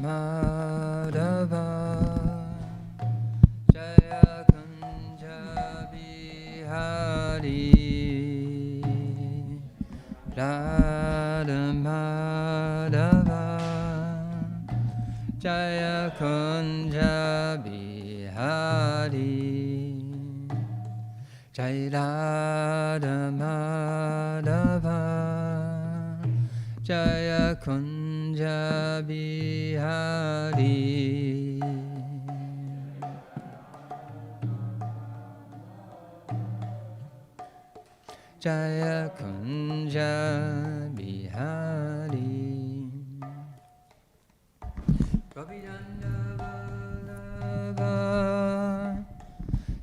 Madhava Jaya Kunja Bihari Radha Madhava Jaya Kunja Bihari Jai Radha Madhava Jaya Kunja Bihari Jaya Kunja Bihari Prabhupada Vallabha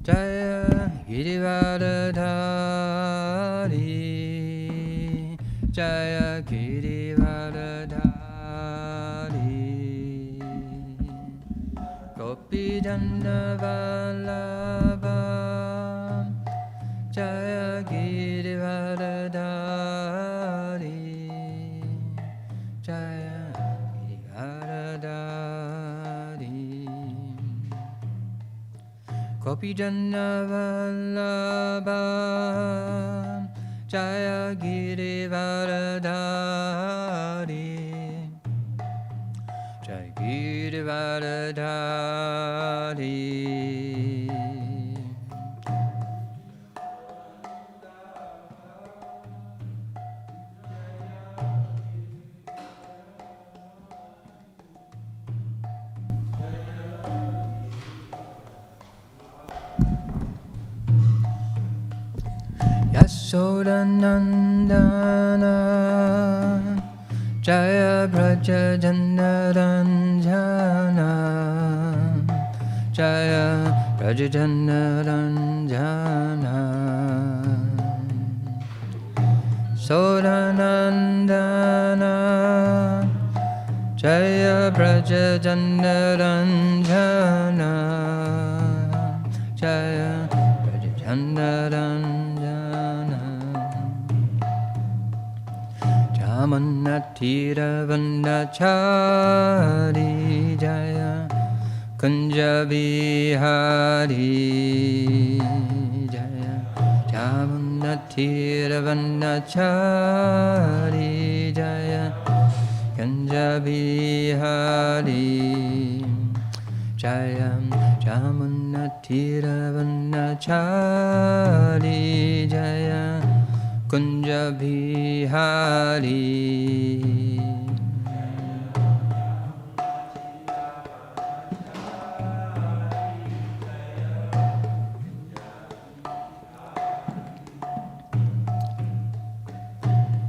Jaya Girivardhari Jaya Girivardhari Gopidanda Vallabha Jaya Girivardhari Jaya Girivardhari Gopidanda Vallabha Jaya Girivardhari Jaya Girivardhari Yasodanandana Jaya Braja Janaranjana Jaya Braja Janaranjana Sodanandana Jaya Braja Janaranjana Jaya Braja Janaranjana Jamanathiravannachari Jaya Kunja Bihari Jaya Jamanathiravannachari Jaya Kunja Bihari Jaya Jamanathiravannachari Jaya Kunja Bihari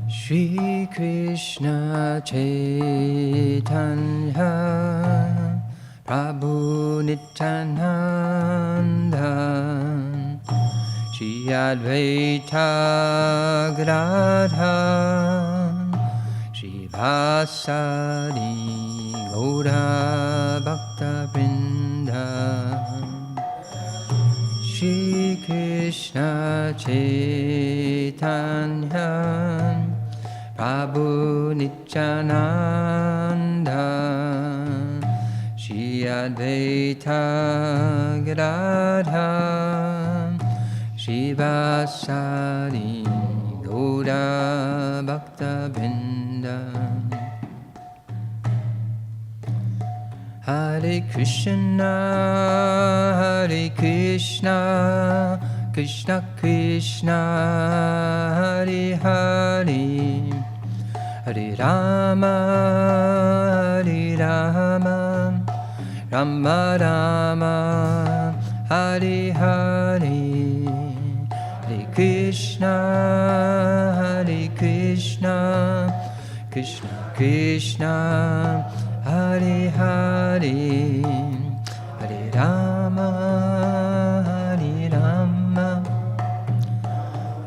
Shri Krishna Chaitanya Prabhu Nityananda Shri Advaita Gadadhara Shri Vasari Gaura Bhakta Vrinda Shri Krishna Chaitanya Prabhu Nityananda Shri Advaita Gadadhara Shri Vasari Gaura Bhakta Vrinda Hare Krishna Krishna Krishna Hare Hare Hare Rama Rama Rama Hare Hare Hare Krishna Krishna Krishna Hare Hare Hare Rama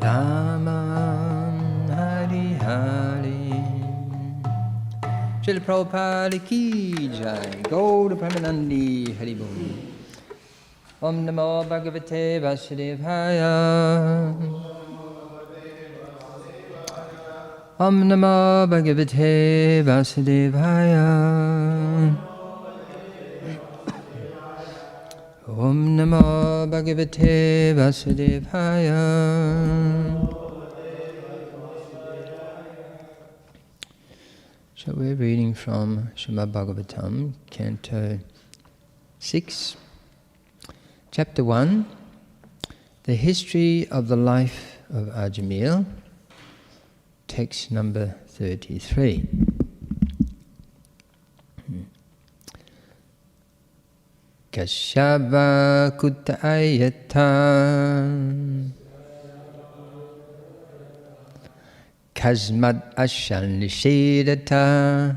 Rama Hare Hare Srila Prabhupada ki jai Gaura Premanandi Hari Bol Om Namo Bhagavate Vasudevaya Om Namo Bhagavate Vasudevaya Om Namo Bhagavate Vasudevaya. So we're reading from Śrīmad Bhāgavatam, Canto 6, Chapter 1, The History of the Life of Ajamil, text number 33. Kashyapa kuta ayata kasmad ashan nishedata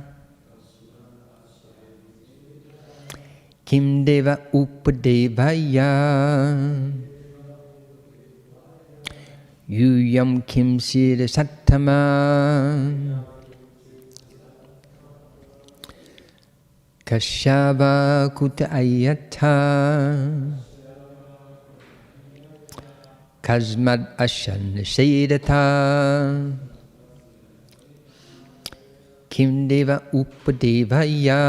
kim deva upadevaya yuyam kim sira sattama Kashyapa kuta ayata kasmad ashan nishedata kim deva upadevaya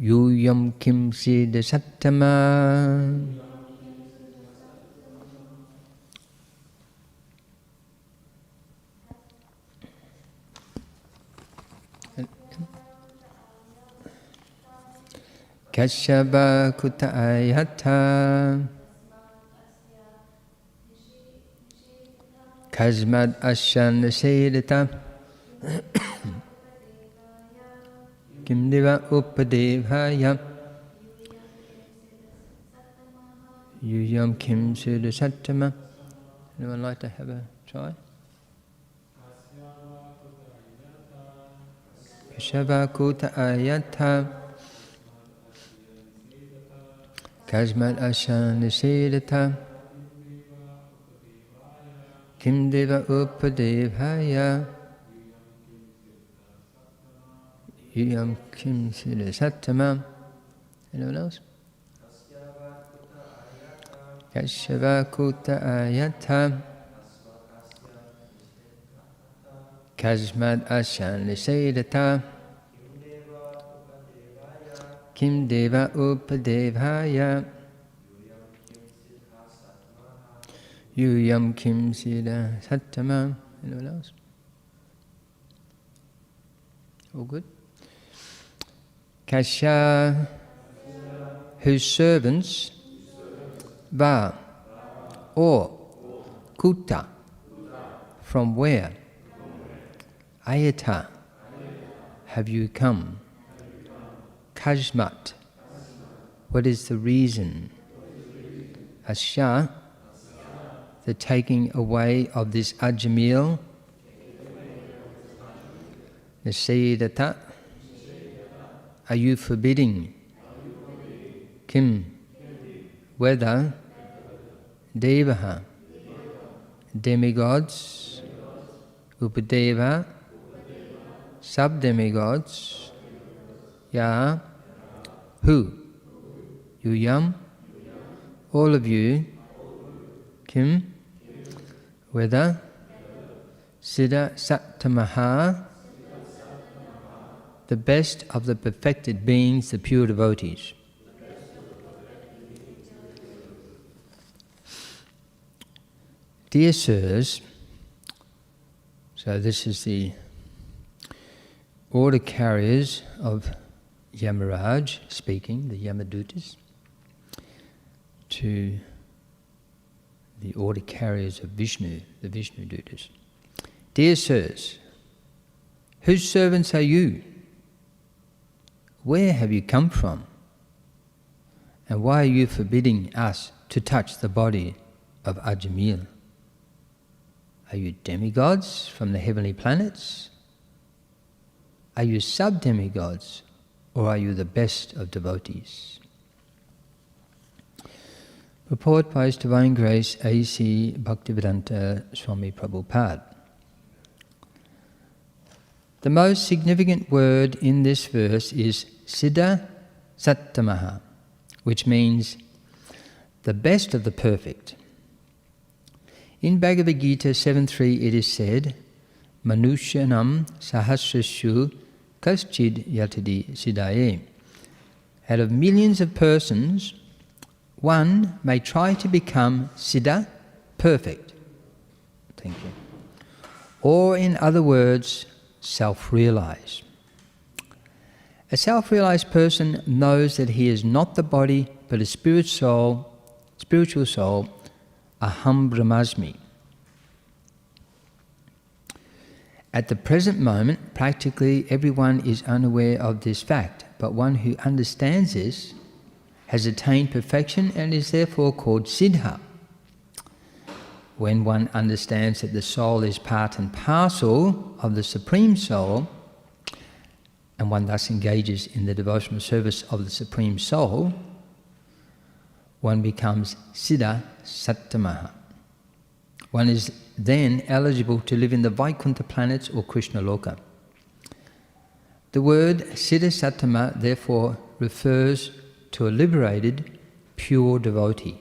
yuyam kim sida sattama. Kashyapa kuta ayata kasmad ashan nishedata kim deva upadevaya yuyam kim sida sattama. Anyone like to have a try? Kashyapa kuta ayata kasmad ashan nishedata kim deva upadevaya yuyam kim sida sattama. Anyone else? Kashyapa kuta ayata kasmad ashan nishedata kim deva upadevaya yuyam kim sida sattama. Anyone else? All good? Kasya, whose servants, va, or, kuta, from where, ayata, have you come, kasmat, what is the reason, asya, the taking away of this ajamil, nisedata, are you forbidding, kim, whether, devaha, demigods, upadeva, sub-demigods, ya, who, yuyam, all of you, kim, whether, siddha sattamaha, the best of the perfected beings, the pure devotees. Dear sirs, so this is the order carriers of Yamaraj speaking, the Yamadutas, to the order carriers of Vishnu, the Vishnu Dutas. Dear sirs, whose servants are you? Where have you come from? And why are you forbidding us to touch the body of Ajamil? Are you demigods from the heavenly planets? Are you sub-demigods, or are you the best of devotees? Purport by His Divine Grace A.C. Bhaktivedanta Swami Prabhupada. The most significant word in this verse is siddha sattamaha, which means the best of the perfect. In Bhagavad-Gita 7.3 it is said, Manushyanam sahasrashu kaschid yatadi siddhaye. out of millions of persons, one may try to become siddha, perfect. Thank you. Or in other words, self-realized. A self-realized person knows that he is not the body but a spiritual soul, aham brahmasmi. At the present moment, practically everyone is unaware of this fact, but one who understands this has attained perfection and is therefore called siddha. When one understands that the soul is part and parcel of the Supreme Soul, and one thus engages in the devotional service of the Supreme Soul, one becomes siddha sattamaha. One is then eligible to live in the Vaikuntha planets or Krishna Loka. The word siddha sattama therefore refers to a liberated, pure devotee.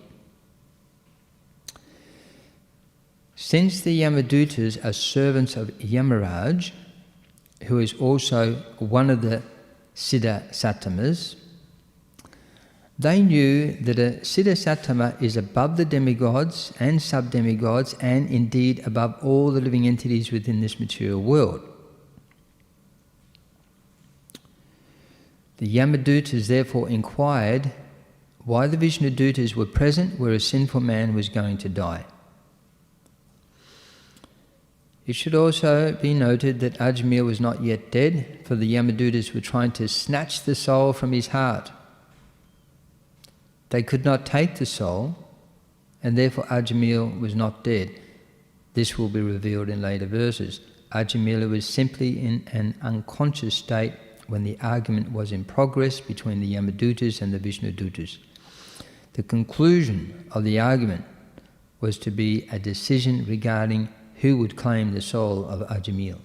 Since the Yamadutas are servants of Yamaraj, who is also one of the siddha sattamas, they knew that a siddha sattama is above the demigods and sub-demigods and indeed above all the living entities within this material world. The Yamadutas therefore inquired why the Vishnudutas were present where a sinful man was going to die. It should also be noted that Ajamil was not yet dead, for the Yamadutas were trying to snatch the soul from his heart. They could not take the soul, and therefore Ajamil was not dead. This will be revealed in later verses. Ajamila was simply in an unconscious state when the argument was in progress between the Yamadutas and the Vishnudutas. The conclusion of the argument was to be a decision regarding who would claim the soul of Ajamil.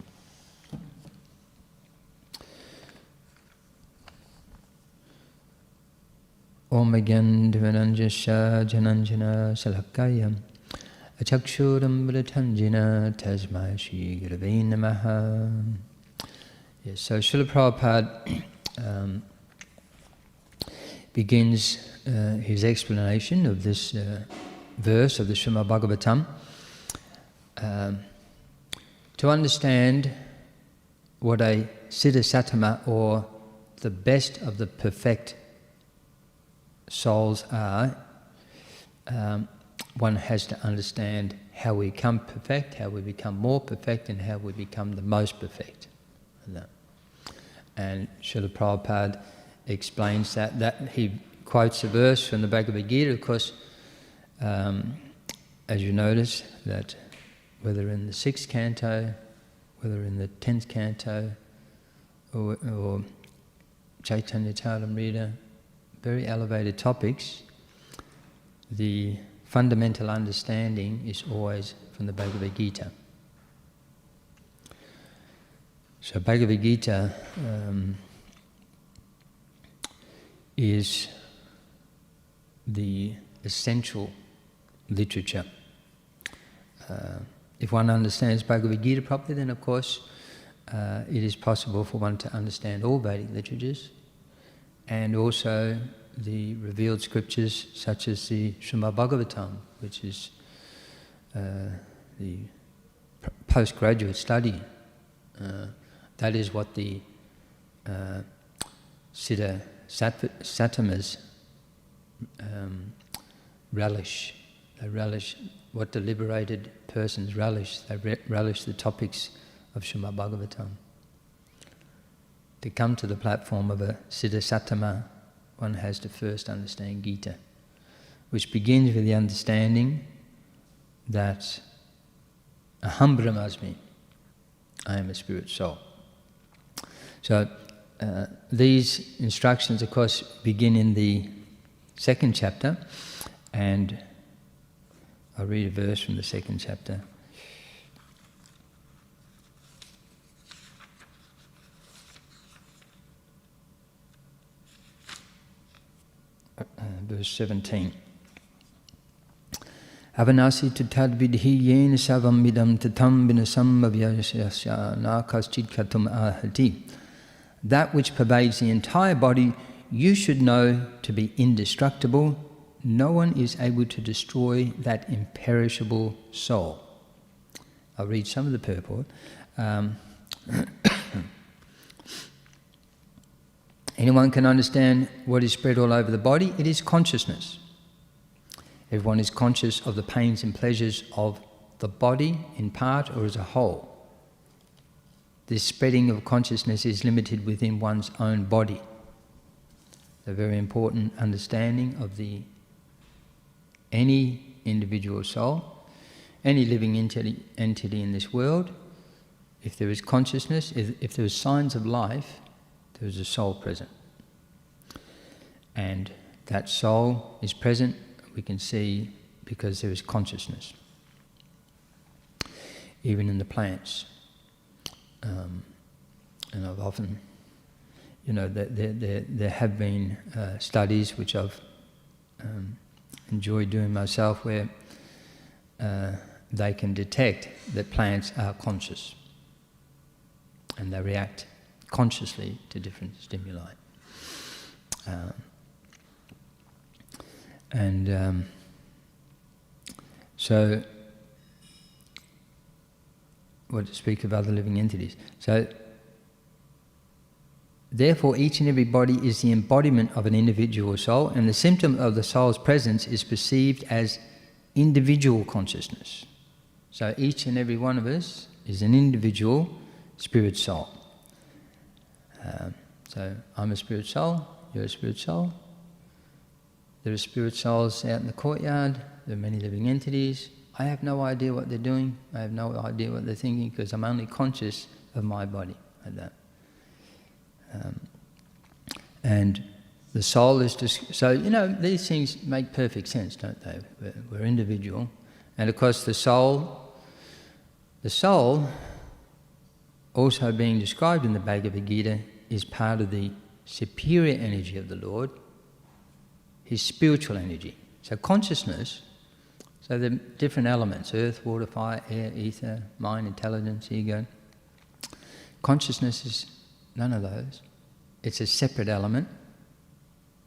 Om Gandvananjasya Jananjana Salakaya Achakshuram Vratanjina Tasmai Shri Gurave Namaha. Yes, so Srila Prabhupada begins his explanation of this verse of the Śrīmad Bhāgavatam. To understand what a siddha sattama, or the best of the perfect souls are, one has to understand how we become perfect, how we become more perfect, and how we become the most perfect. And Srila Prabhupada explains that he quotes a verse from the Bhagavad-Gita, of course, as you notice, that whether in the 6th canto, whether in the 10th canto, or Chaitanya Charitamrita, very elevated topics, the fundamental understanding is always from the Bhagavad-Gita. So Bhagavad-Gita is the essential literature. If one understands Bhagavad-Gita properly, then of course it is possible for one to understand all Vedic literatures, and also the revealed scriptures such as the Śrīmad Bhāgavatam, which is the postgraduate study. That is what the siddha sattamas relish. They relish what the liberated persons relish. They relish the topics of Śrīmad Bhāgavatam. To come to the platform of a siddha sattama, one has to first understand Gita, which begins with the understanding that aham brahmasmi, I am a spirit soul. So these instructions, of course, begin in the 2nd chapter, and I'll read a verse from the 2nd chapter. Verse 17. Avanasi tutad vidhi yen savam midam tatam vinasam avyasya na kaschid katum ahati. That which pervades the entire body you should know to be indestructible. No one is able to destroy that imperishable soul. I'll read some of the purport. Anyone can understand what is spread all over the body. It is consciousness. Everyone is conscious of the pains and pleasures of the body in part or as a whole. This spreading of consciousness is limited within one's own body. A very important understanding of any individual soul, any living entity in this world. If there is consciousness, if there is signs of life, there is a soul present. And that soul is present, we can see, because there is consciousness. Even in the plants. And I've often, there have been studies which I've enjoyed doing myself where they can detect that plants are conscious and they react consciously to different stimuli. So, what to speak of other living entities. So, therefore, each and every body is the embodiment of an individual soul, and the symptom of the soul's presence is perceived as individual consciousness. So each and every one of us is an individual spirit soul. So I'm a spirit soul, you're a spirit soul. There are spirit souls out in the courtyard, there are many living entities. I have no idea what they're doing, I have no idea what they're thinking, because I'm only conscious of my body, like that. And the soul is just... So, these things make perfect sense, don't they? We're individual. And of course the soul, also being described in the Bhagavad-Gita, is part of the superior energy of the Lord, his spiritual energy. So consciousness, so the different elements, earth, water, fire, air, ether, mind, intelligence, ego. Consciousness is none of those. It's a separate element.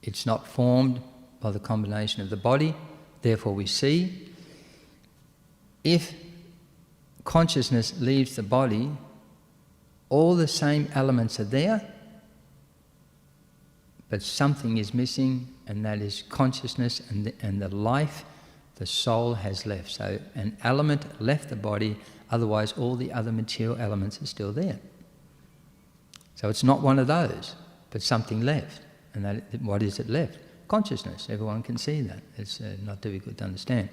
It's not formed by the combination of the body, therefore we see. If consciousness leaves the body, all the same elements are there, but something is missing, and that is consciousness and the life the soul has left. So an element left the body, otherwise all the other material elements are still there. So it's not one of those, but something left. And what is it left? Consciousness. Everyone can see that. It's not difficult to understand.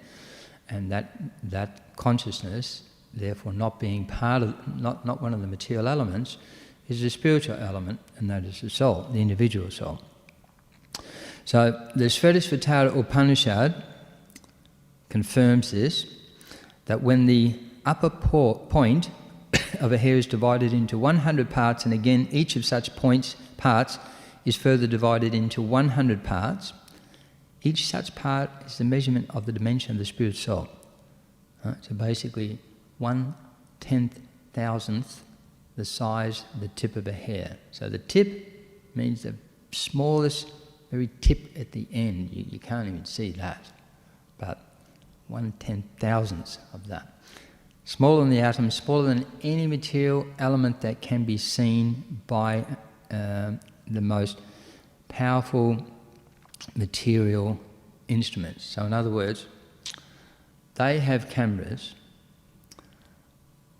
And that consciousness, therefore not being part of, not one of the material elements, is the spiritual element, and that is the soul, the individual soul. So the Śrīmad Upanishad confirms this, that when the upper point of a hair is divided into 100 parts, and again each of such parts is further divided into 100 parts, each such part is the measurement of the dimension of the spirit soul. Right? So basically 1/10,000th the size of the tip of a hair. So the tip means the smallest, very tip at the end. You can't even see that, but 1/10,000th of that. Smaller than the atom, smaller than any material element that can be seen by the most powerful material instruments. So in other words, they have cameras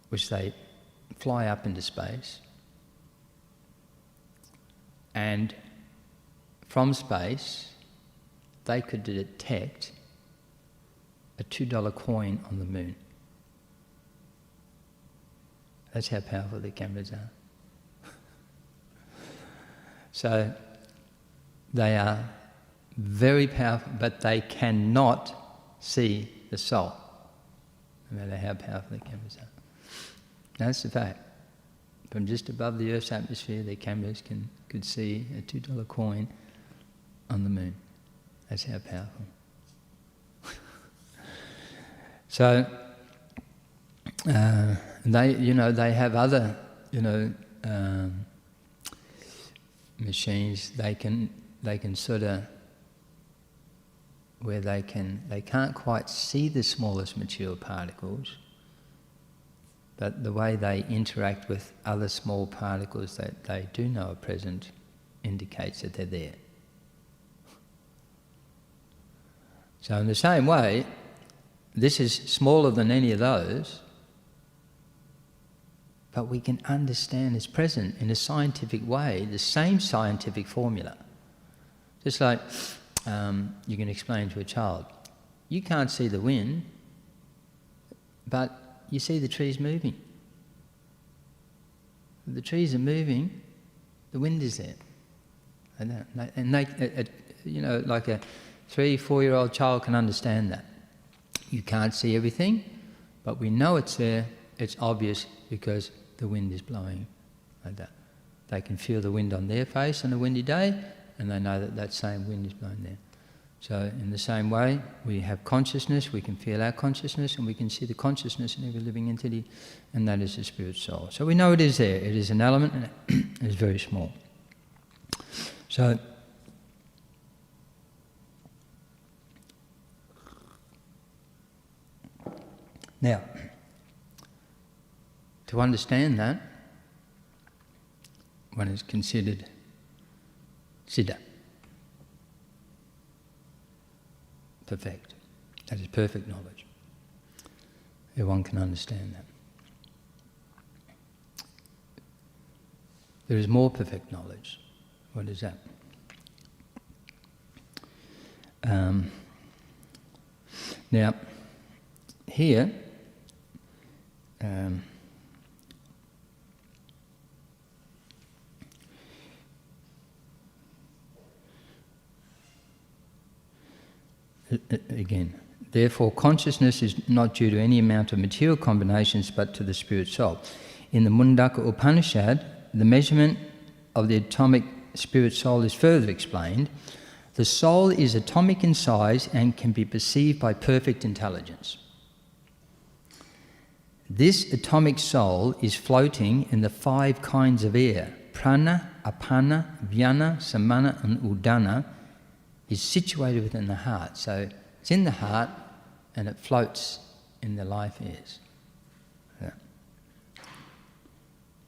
which they fly up into space, and from space they could detect a $2 coin on the moon. That's how powerful the cameras are. So they are very powerful, but they cannot see the soul, no matter how powerful the cameras are. That's the fact. From just above the Earth's atmosphere, their cameras could see a $2 coin on the moon. That's how powerful. So they have other, machines. They can sort of, where they can't quite see the smallest material particles, but the way they interact with other small particles that they do know are present indicates that they're there. So in the same way, this is smaller than any of those, but we can understand it's present in a scientific way, the same scientific formula. Just like you can explain to a child, you can't see the wind, but you see the trees moving. If the trees are moving, the wind is there. And they, like a 3-4-year-old child can understand that. You can't see everything, but we know it's there. It's obvious because the wind is blowing like that. They can feel the wind on their face on a windy day, and they know that that same wind is blowing there. So in the same way, we have consciousness, we can feel our consciousness, and we can see the consciousness in every living entity, and that is the spirit soul. So we know it is there. It is an element, and it is very small. So now, to understand that, one is considered siddha, perfect. That is perfect knowledge. Everyone can understand that. There is more perfect knowledge. What is that? Now, here, again, therefore consciousness is not due to any amount of material combinations but to the spirit soul. In the Mundaka Upanishad, the measurement of the atomic spirit soul is further explained. The soul is atomic in size and can be perceived by perfect intelligence. This atomic soul is floating in the 5 kinds of air. Prana, Apana, Vyana, Samana and Udana is situated within the heart. So it's in the heart and it floats in the life airs. Yeah.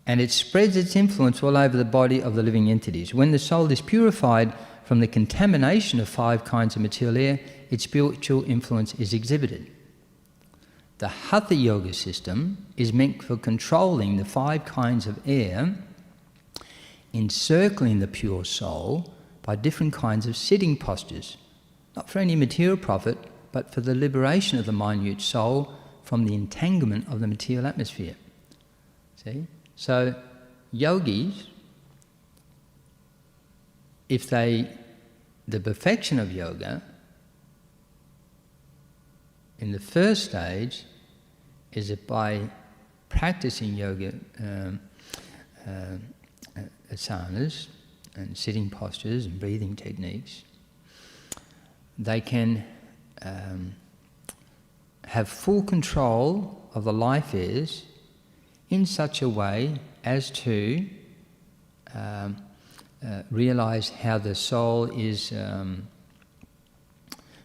And it spreads its influence all over the body of the living entities. When the soul is purified from the contamination of 5 kinds of material air, its spiritual influence is exhibited. The Hatha Yoga system is meant for controlling the 5 kinds of air, encircling the pure soul by different kinds of sitting postures, not for any material profit, but for the liberation of the minute soul from the entanglement of the material atmosphere. See? So, yogis, the perfection of yoga, in the first stage, is that by practicing yoga asanas and sitting postures and breathing techniques, they can have full control of the life airs in such a way as to realize how the soul is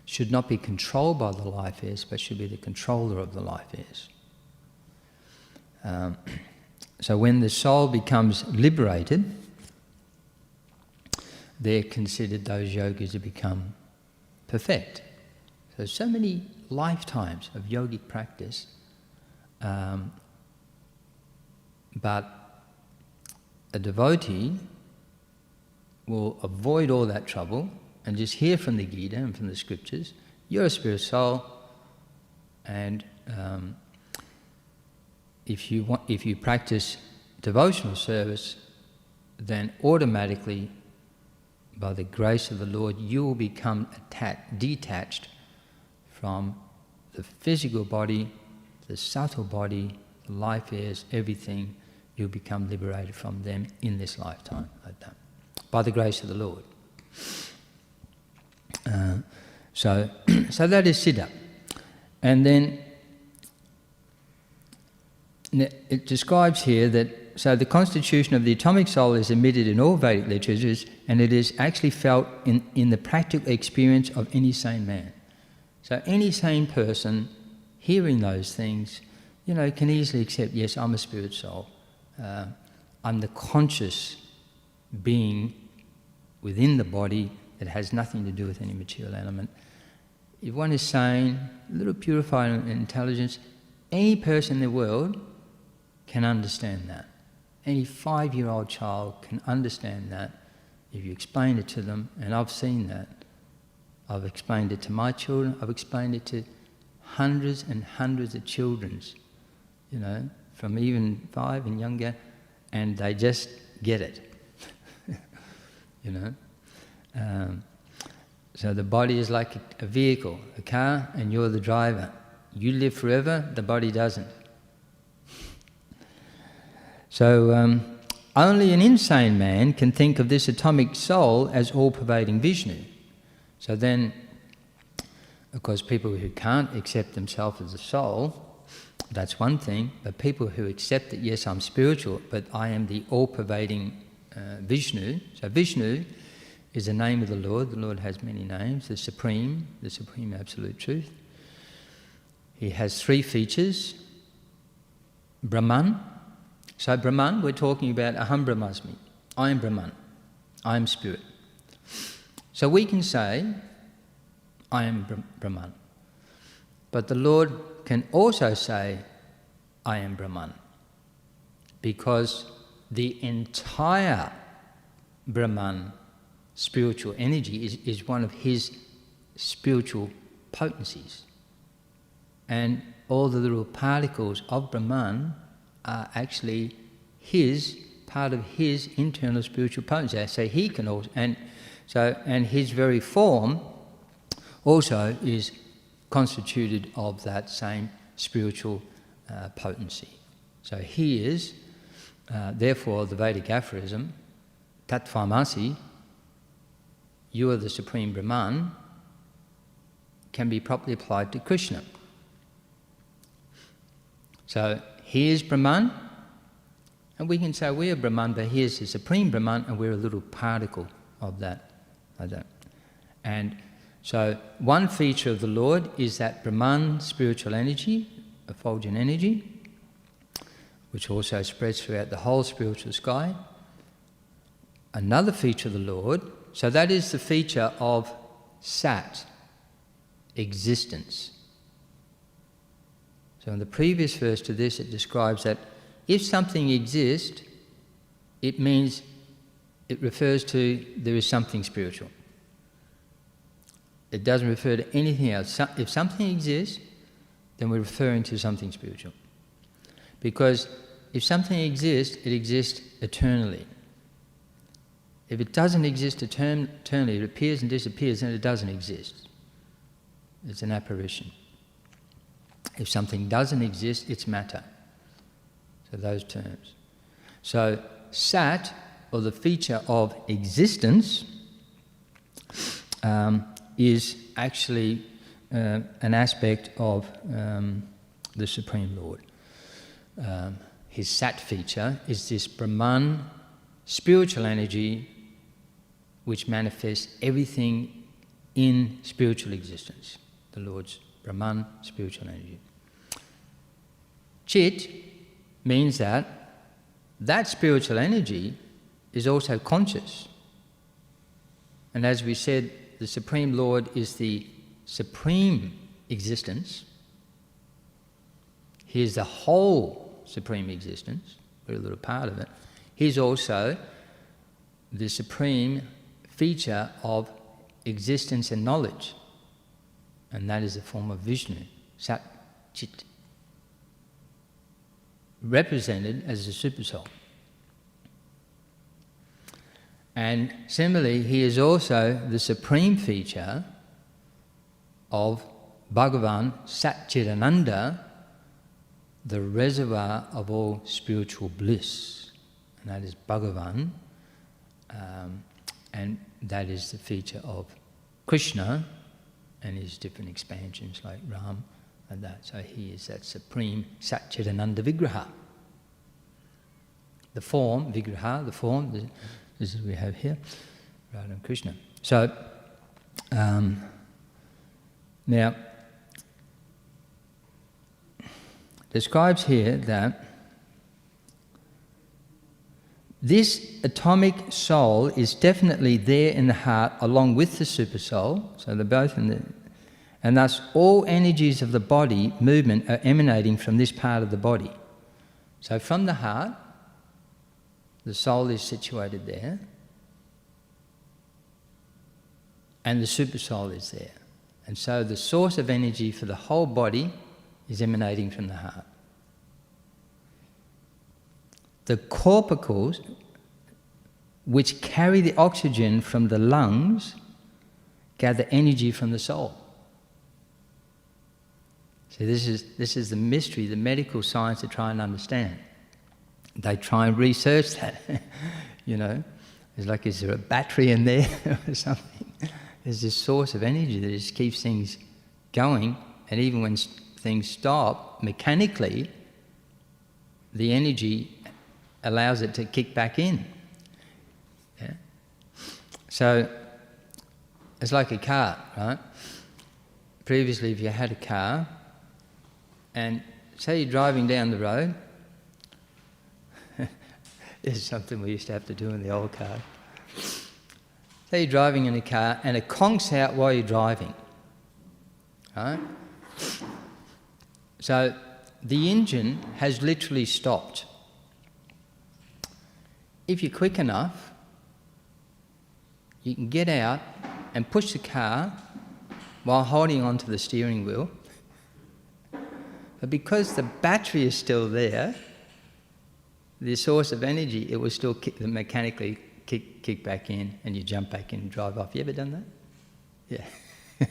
should not be controlled by the life airs, but should be the controller of the life airs. So when the soul becomes liberated, they're considered, those yogis, to become perfect. So many lifetimes of yogic practice, but a devotee will avoid all that trouble and just hear from the Gita and from the scriptures, you're a spirit soul, and if you practice devotional service, then automatically, by the grace of the Lord, you will become detached from the physical body, the subtle body, the life airs, everything. You'll become liberated from them in this lifetime, like that, by the grace of the Lord. So that is siddha. And then it describes here that so the constitution of the atomic soul is admitted in all Vedic literatures, and it is actually felt in the practical experience of any sane man. So any sane person hearing those things, can easily accept, yes, I'm a spirit soul. I'm the conscious being within the body that has nothing to do with any material element. If one is sane, a little purified in intelligence, any person in the world can understand that. Any 5-year-old child can understand that if you explain it to them, and I've seen that. I've explained it to my children, I've explained it to hundreds and hundreds of children, from even 5 and younger, and they just get it. So the body is like a vehicle, a car, and you're the driver. You live forever, the body doesn't. So only an insane man can think of this atomic soul as all-pervading Vishnu. So then, of course, people who can't accept themselves as a soul, that's one thing, but people who accept that, yes, I'm spiritual, but I am the all-pervading Vishnu. So Vishnu is the name of the Lord. The Lord has many names, the Supreme Absolute Truth. He has 3 features. Brahman. So Brahman, we're talking about Aham Brahmasmi. I am Brahman. I am spirit. So we can say, I am Brahman. But the Lord can also say, I am Brahman. Because the entire Brahman spiritual energy is one of his spiritual potencies. And all the little particles of Brahman are actually part of his internal spiritual potency. So he can also, and his very form also is constituted of that same spiritual potency. So he is, therefore, the Vedic aphorism, Tattvamasi, you are the Supreme Brahman, can be properly applied to Krishna. So he is Brahman, and we can say we are Brahman, but he is the Supreme Brahman, and we're a little particle of that. And so one feature of the Lord is that Brahman spiritual energy, effulgent energy, which also spreads throughout the whole spiritual sky. Another feature of the Lord, so that is the feature of Sat, existence. So in the previous verse to this, it describes that if something exists, it means it refers to there is something spiritual. It doesn't refer to anything else. If something exists, then we're referring to something spiritual. Because if something exists, it exists eternally. If it doesn't exist eternally, it appears and disappears, then it doesn't exist. It's an apparition. If something doesn't exist, it's matter. So those terms. So Sat, or the feature of existence, is actually an aspect of the Supreme Lord. His Sat feature is this Brahman spiritual energy which manifests everything in spiritual existence. The Lord's Brahman spiritual energy. Chit means that spiritual energy is also conscious. And as we said, the Supreme Lord is the supreme existence. He is the whole supreme existence, we're a little part of it. He's also the supreme feature of existence and knowledge. And that is a form of Vishnu, Sat Chit, represented as the Supersoul. And similarly, he is also the supreme feature of Bhagavan Satchidananda, the reservoir of all spiritual bliss. And that is Bhagavan, and that is the feature of Krishna and his different expansions like Ram and that. So he is that supreme Satchidananda Vigraha. the form, vigraha, the form, this is what we have here, Radha and Krishna. So, now, describes here that this atomic soul is definitely there in the heart along with the super soul, so they're both in the, and thus all energies of the body movement are emanating from this part of the body. So from the heart, the soul is situated there, and the super soul is there. And so the source of energy for the whole body is emanating from the heart. The corpuscles, which carry the oxygen from the lungs, gather energy from the soul. So this is the mystery, the medical science to try and understand. They try and research that. You know, it's like, is there a battery in there or something? There's this source of energy that just keeps things going, and even when things stop, mechanically, the energy allows it to kick back in. Yeah? So it's like a car, right? Previously, if you had a car, and say you're driving down the road, this is something we used to have to do in the old car. Say you're driving in a car and it conks out while you're driving, right? So the engine has literally stopped. If you're quick enough, you can get out and push the car while holding onto the steering wheel. But because the battery is still there, the source of energy, it will still mechanically kick back in, and you jump back in and drive off. You ever done that? Yeah.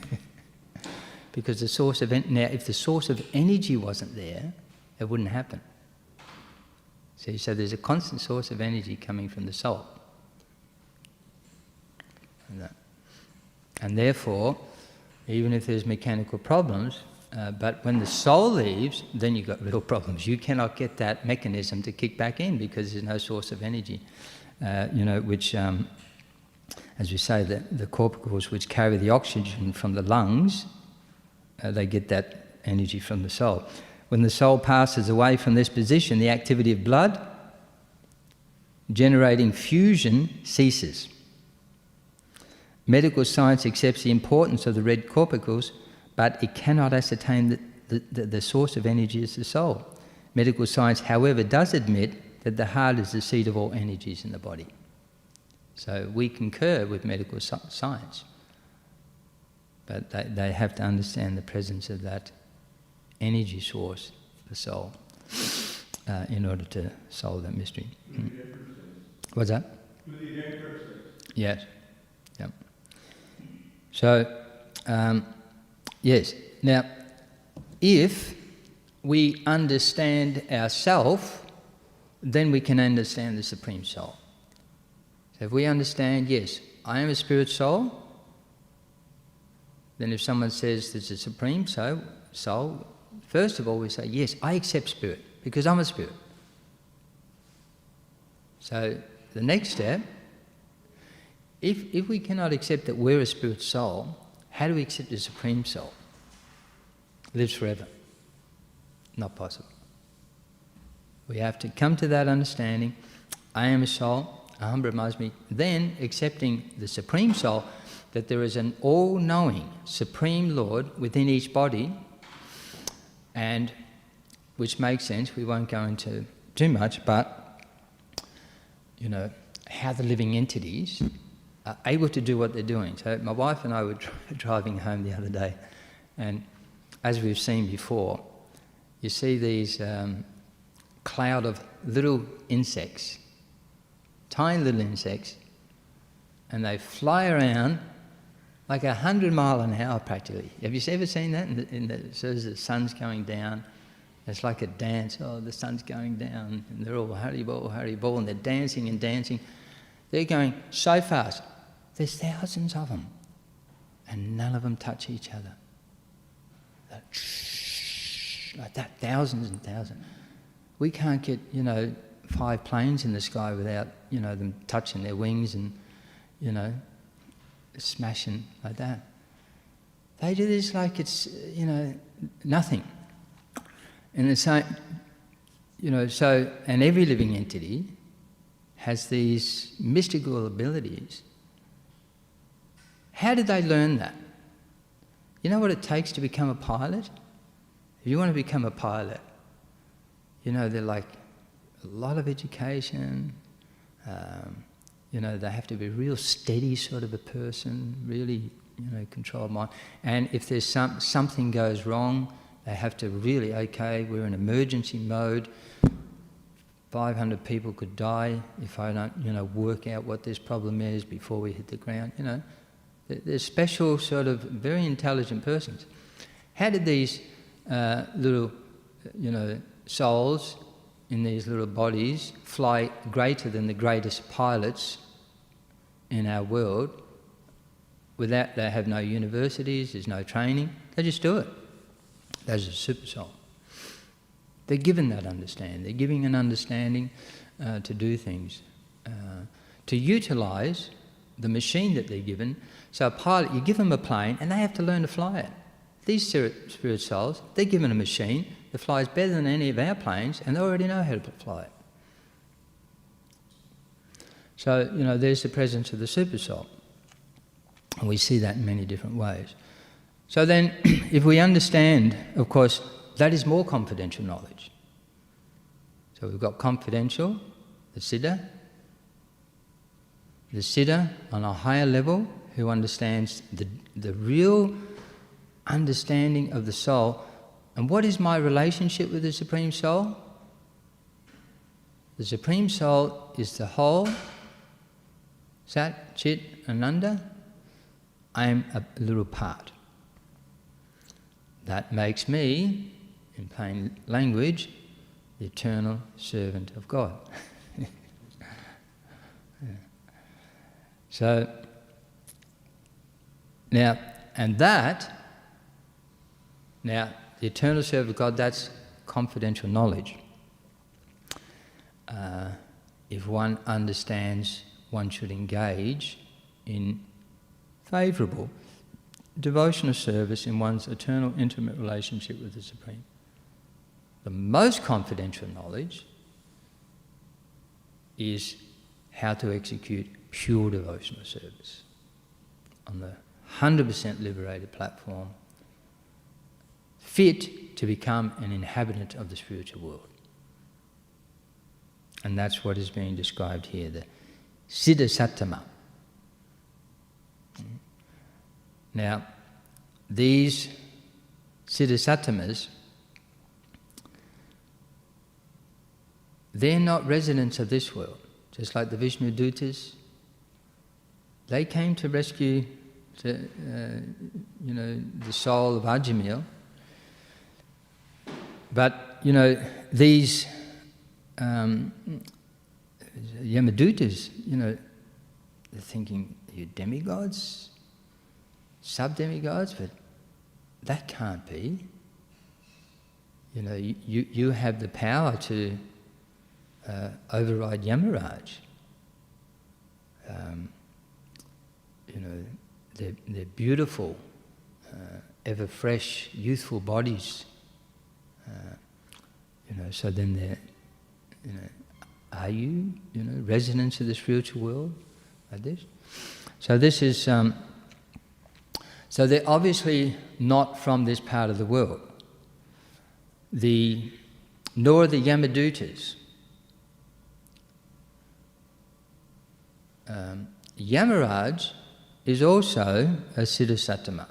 Because the source of now, if the source of energy wasn't there, it wouldn't happen. See, so there's a constant source of energy coming from the soul. And therefore, even if there's mechanical problems, but when the soul leaves, then you've got real problems. You cannot get that mechanism to kick back in because there's no source of energy, which, as we say, the corpuscles which carry the oxygen from the lungs, they get that energy from the soul. When the soul passes away from this position, the activity of blood generating fusion ceases. Medical science accepts the importance of the red corpuscles, but it cannot ascertain the source of energy is the soul. Medical science, however, does admit that the heart is the seat of all energies in the body. So we concur with medical science, but they have to understand the presence of that energy source, the soul, in order to solve that mystery. What's that? Yes. Yep. So, yes. Now, if we understand ourself, then we can understand the Supreme Soul. So if we understand, yes, I am a spirit soul, then if someone says there's a Supreme Soul, first of all we say, yes, I accept spirit, because I'm a spirit. So the next step, if we cannot accept that we're a spirit soul, how do we accept the Supreme Soul? Lives forever. Not possible. We have to come to that understanding, I am a soul, Aham Brahmasmi, then accepting the Supreme Soul, that there is an all-knowing Supreme Lord within each body, and which makes sense, we won't go into too much, but how the living entities are able to do what they're doing. So my wife and I were driving home the other day, and as we've seen before, you see these cloud of little insects, tiny little insects, and they fly around like 100 miles an hour practically. Have you ever seen that? So as the sun's going down, it's like a dance. Oh, the sun's going down, and they're all Haribol, and they're dancing and dancing. They're going so fast. There's thousands of them, and none of them touch each other. Like that, thousands and thousands. We can't get, 5 planes in the sky without, them touching their wings and, smashing like that. They do this like it's, nothing. And the same, and every living entity has these mystical abilities. How did they learn that? You know what it takes to become a pilot? If you want to become a pilot, they're like a lot of education. They have to be a real steady sort of a person, really, controlled mind. And if there's something goes wrong, they have to really, we're in emergency mode. 500 people could die if I don't, work out what this problem is before we hit the ground. They're special, sort of very intelligent persons. How did these little, souls in these little bodies fly greater than the greatest pilots in our world? Without, they have no universities, there's no training, they just do it. Those are super soul. They're given that understanding. They're giving an understanding to do things, to utilise the machine that they're given. So a pilot, you give them a plane and they have to learn to fly it. These spirit souls, they're given a machine that flies better than any of our planes and they already know how to fly it. So, there's the presence of the super soul. And we see that in many different ways. So then, if we understand, of course, that is more confidential knowledge. So we've got confidential, the Siddha on a higher level, who understands the real understanding of the soul. And what is my relationship with the Supreme Soul? The Supreme Soul is the whole, Sat, Chit, Ananda. I am a little part. That makes me, in plain language, the eternal servant of God. Yeah. So, now, the eternal servant of God, that's confidential knowledge. If one understands, one should engage in favourable devotional service in one's eternal intimate relationship with the Supreme. The most confidential knowledge is how to execute pure devotional service on the 100% liberated platform, fit to become an inhabitant of the spiritual world. And that's what is being described here, the Siddha Sattama. Now, these Siddhasattamas, they're not residents of this world, just like the Vishnu Dutas. They came to rescue the soul of Ajamil. But, these Yamadutas, they're thinking, are you demigods? Sub-demigods? But that can't be. You have the power to override Yamaraj. They're beautiful, ever fresh, youthful bodies. So then they're, are you, residents of the spiritual world like this? So this is, so they're obviously not from this part of the world. Nor the Yamadutas. Yamaraj is also a Siddhasattama.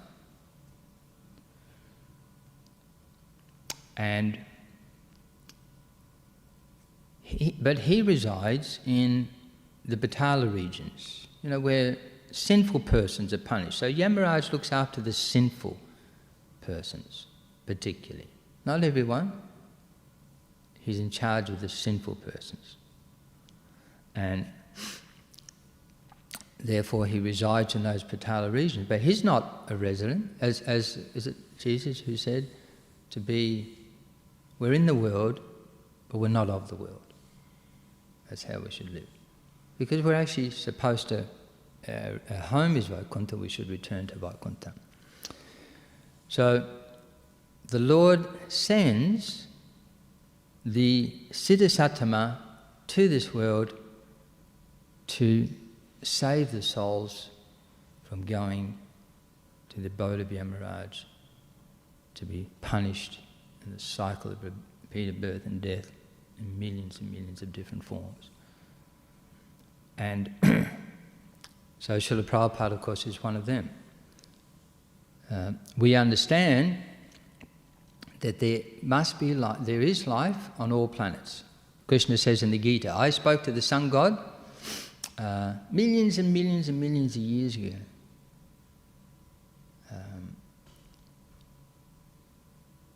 And but he resides in the Patala regions, where sinful persons are punished. So Yamaraj looks after the sinful persons, particularly. Not everyone. He's in charge of the sinful persons. And therefore he resides in those Patala regions. But he's not a resident, as is it Jesus who said, we're in the world, but we're not of the world. That's how we should live. Because we're actually supposed to, our home is Vaikuntha, we should return to Vaikuntha. So the Lord sends the Siddhasattama to this world to save the souls from going to the abode of Yamaraj, to be punished in the cycle of repeated birth and death in millions and millions of different forms. And so Srila Prabhupada, of course, is one of them. We understand that there is life on all planets. Krishna says in the Gita, I spoke to the sun god millions and millions and millions of years ago.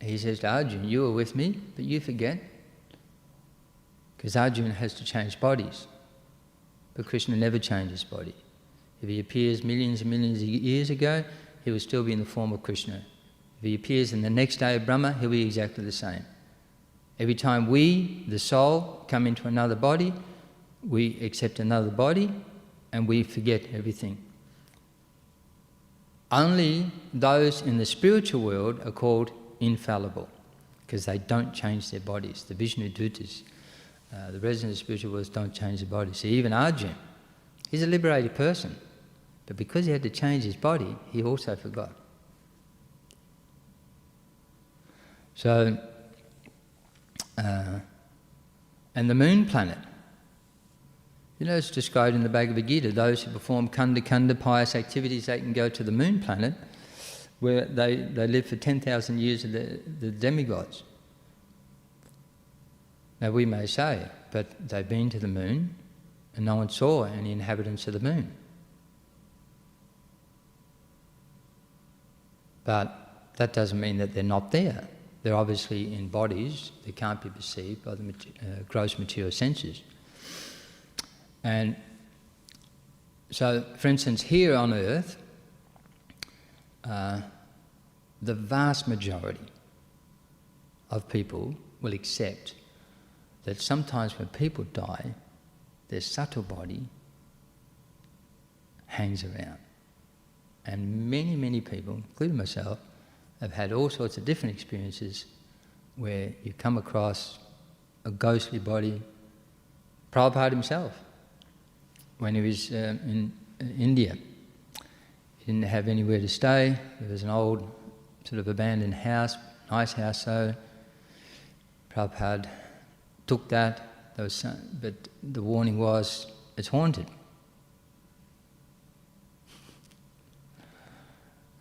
He says to Arjuna, you were with me, but you forget. Because Arjuna has to change bodies. But Krishna never changes body. If he appears millions and millions of years ago, he will still be in the form of Krishna. If he appears in the next day of Brahma, he'll be exactly the same. Every time we, the soul, come into another body, we accept another body and we forget everything. Only those in the spiritual world are called infallible because they don't change their bodies. The Vishnu Dutas, the residents of the spiritual world, don't change their bodies. So even Arjuna, he's a liberated person, but because he had to change his body, he also forgot. So, and the moon planet, you know, it's described in the Bhagavad Gita, those who perform kanda pious activities, they can go to the moon planet where they live for 10,000 years of the demigods. Now we may say, but they've been to the moon and no one saw any inhabitants of the moon. But that doesn't mean that they're not there. They're obviously in bodies that can't be perceived by the gross material senses. And so, for instance, here on earth, the vast majority of people will accept that sometimes when people die, their subtle body hangs around. And many, many people, including myself, have had all sorts of different experiences where you come across a ghostly body. Prabhupada himself, when he was in India, he didn't have anywhere to stay. There was an old sort of abandoned house, nice house, so Prabhupada took that, but the warning was, it's haunted.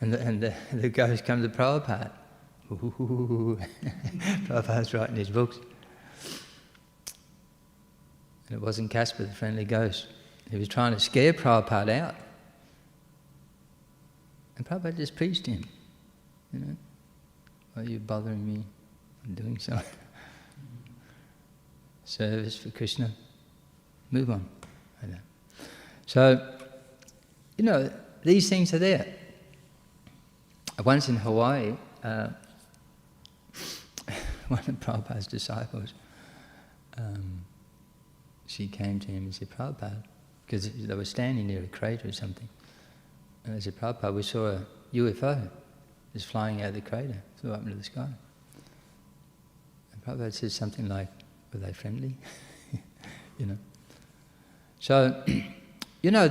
And the ghost comes to Prabhupada. Prabhupada's writing his books. And it wasn't Casper, the friendly ghost. He was trying to scare Prabhupada out. And Prabhupada just preached to him. You know, why are you bothering me from doing so? Service for Krishna. Move on. So, you know, these things are there. Once in Hawaii, one of Prabhupada's disciples, she came to him and said, Prabhupada, because they were standing near a crater or something, and they said, Prabhupada, we saw a UFO just flying out of the crater, flew up into the sky. And Prabhupada said something like, were they friendly? You know. So, you know,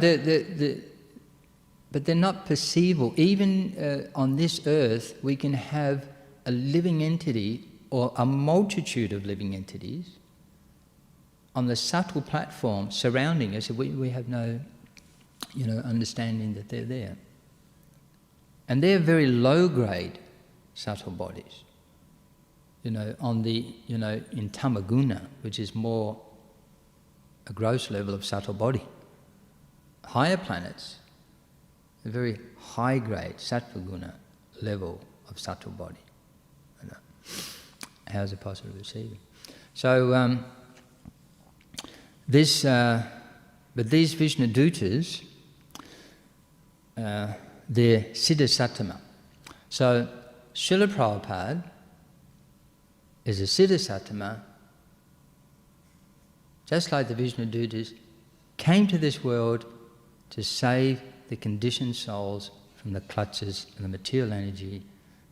but they're not perceivable. Even on this earth, we can have a living entity or a multitude of living entities on the subtle platform surrounding us. We have no, you know, understanding that they're there. And they're very low-grade subtle bodies. You know, on the, you know, in Tamaguna, which is more a gross level of subtle body. Higher planets, a very high-grade Sattvaguna level of subtle body. How is it possible to receive it? So, but these Vishnu Dutas, they're Siddhasattama. So, Srila Prabhupada is a Siddhasattama just like the Vishnu-dutas, came to this world to save the conditioned souls from the clutches of the material energy,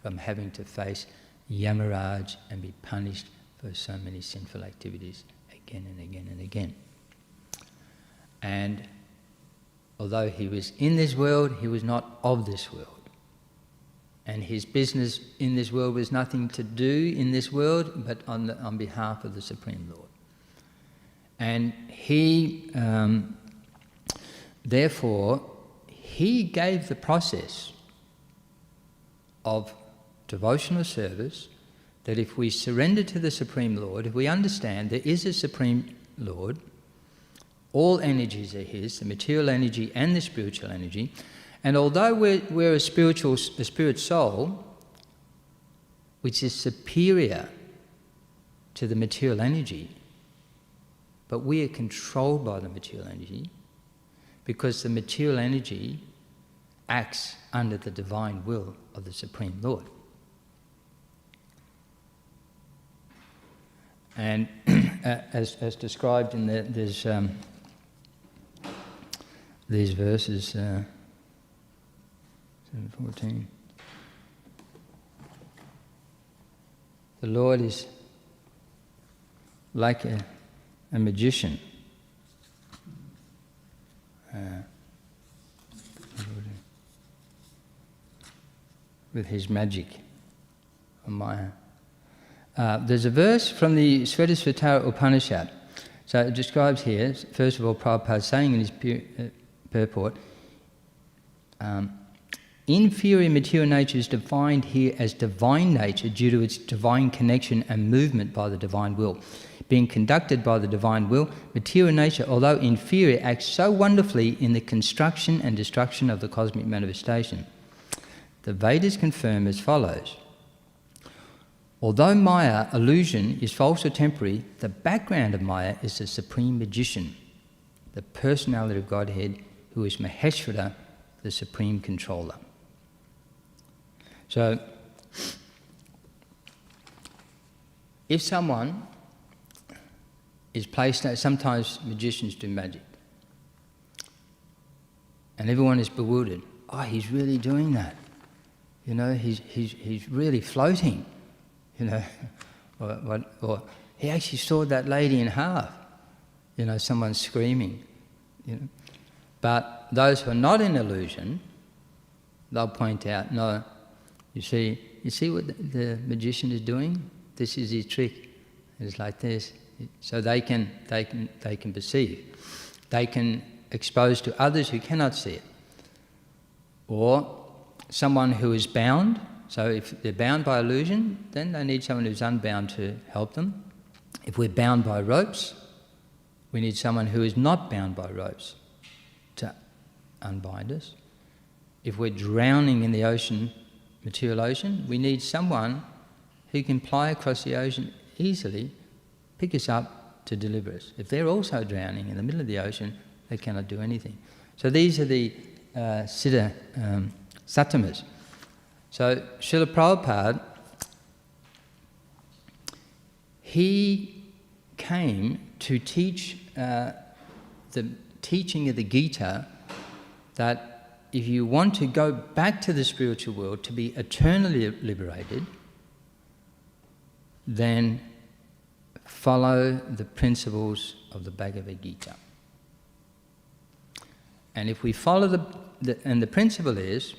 from having to face Yamaraj and be punished for so many sinful activities again and again and again. And although he was in this world, he was not of this world. And his business in this world was nothing to do in this world, but on behalf of the Supreme Lord. And he, therefore, he gave the process of devotional service, that if we surrender to the Supreme Lord, if we understand there is a Supreme Lord, all energies are his, the material energy and the spiritual energy, and although we're a spirit soul, which is superior to the material energy, but we are controlled by the material energy, because the material energy acts under the divine will of the Supreme Lord. And as described in these verses, 7:14, the Lord is like a magician. With his magic of Maya. There's a verse from the Svetashvatara Upanishad. So it describes here, first of all, Prabhupada saying in his purport, inferior material nature is defined here as divine nature due to its divine connection and movement by the divine will. Being conducted by the divine will, material nature, although inferior, acts so wonderfully in the construction and destruction of the cosmic manifestation. The Vedas confirm as follows. Although Maya, illusion, is false or temporary, the background of Maya is the supreme magician, the personality of Godhead, who is Maheshvara, the supreme controller. So, if someone is placed, sometimes magicians do magic, and everyone is bewildered. Oh, he's really doing that. You know, he's really floating. You know, or he actually sawed that lady in half. You know, someone's screaming. You know, but those who are not in illusion, they'll point out, no, you see what the magician is doing? This is his trick. It's like this. So they can perceive. They can expose to others who cannot see it. Or someone who is bound. So if they're bound by illusion, then they need someone who's unbound to help them. If we're bound by ropes, we need someone who is not bound by ropes to unbind us. If we're drowning in the ocean, material ocean, we need someone who can ply across the ocean easily, pick us up to deliver us. If they're also drowning in the middle of the ocean, they cannot do anything. So these are the Siddha Satamas. So Srila Prabhupada, he came to teach the teaching of the Gita, that if you want to go back to the spiritual world to be eternally liberated, then follow the principles of the Bhagavad-Gita. And if we follow the principle is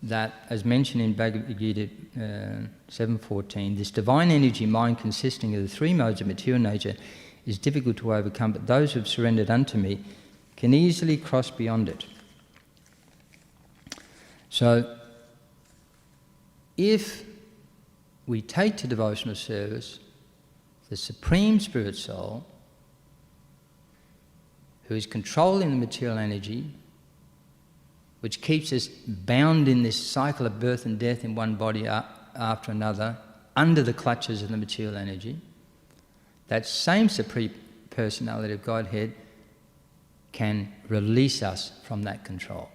that, as mentioned in Bhagavad-Gita 7:14, this divine energy mind consisting of the three modes of material nature is difficult to overcome, but those who have surrendered unto me can easily cross beyond it. So, if we take to devotional service the Supreme Spirit Soul, who is controlling the material energy, which keeps us bound in this cycle of birth and death in one body after another, under the clutches of the material energy, that same Supreme Personality of Godhead can release us from that control.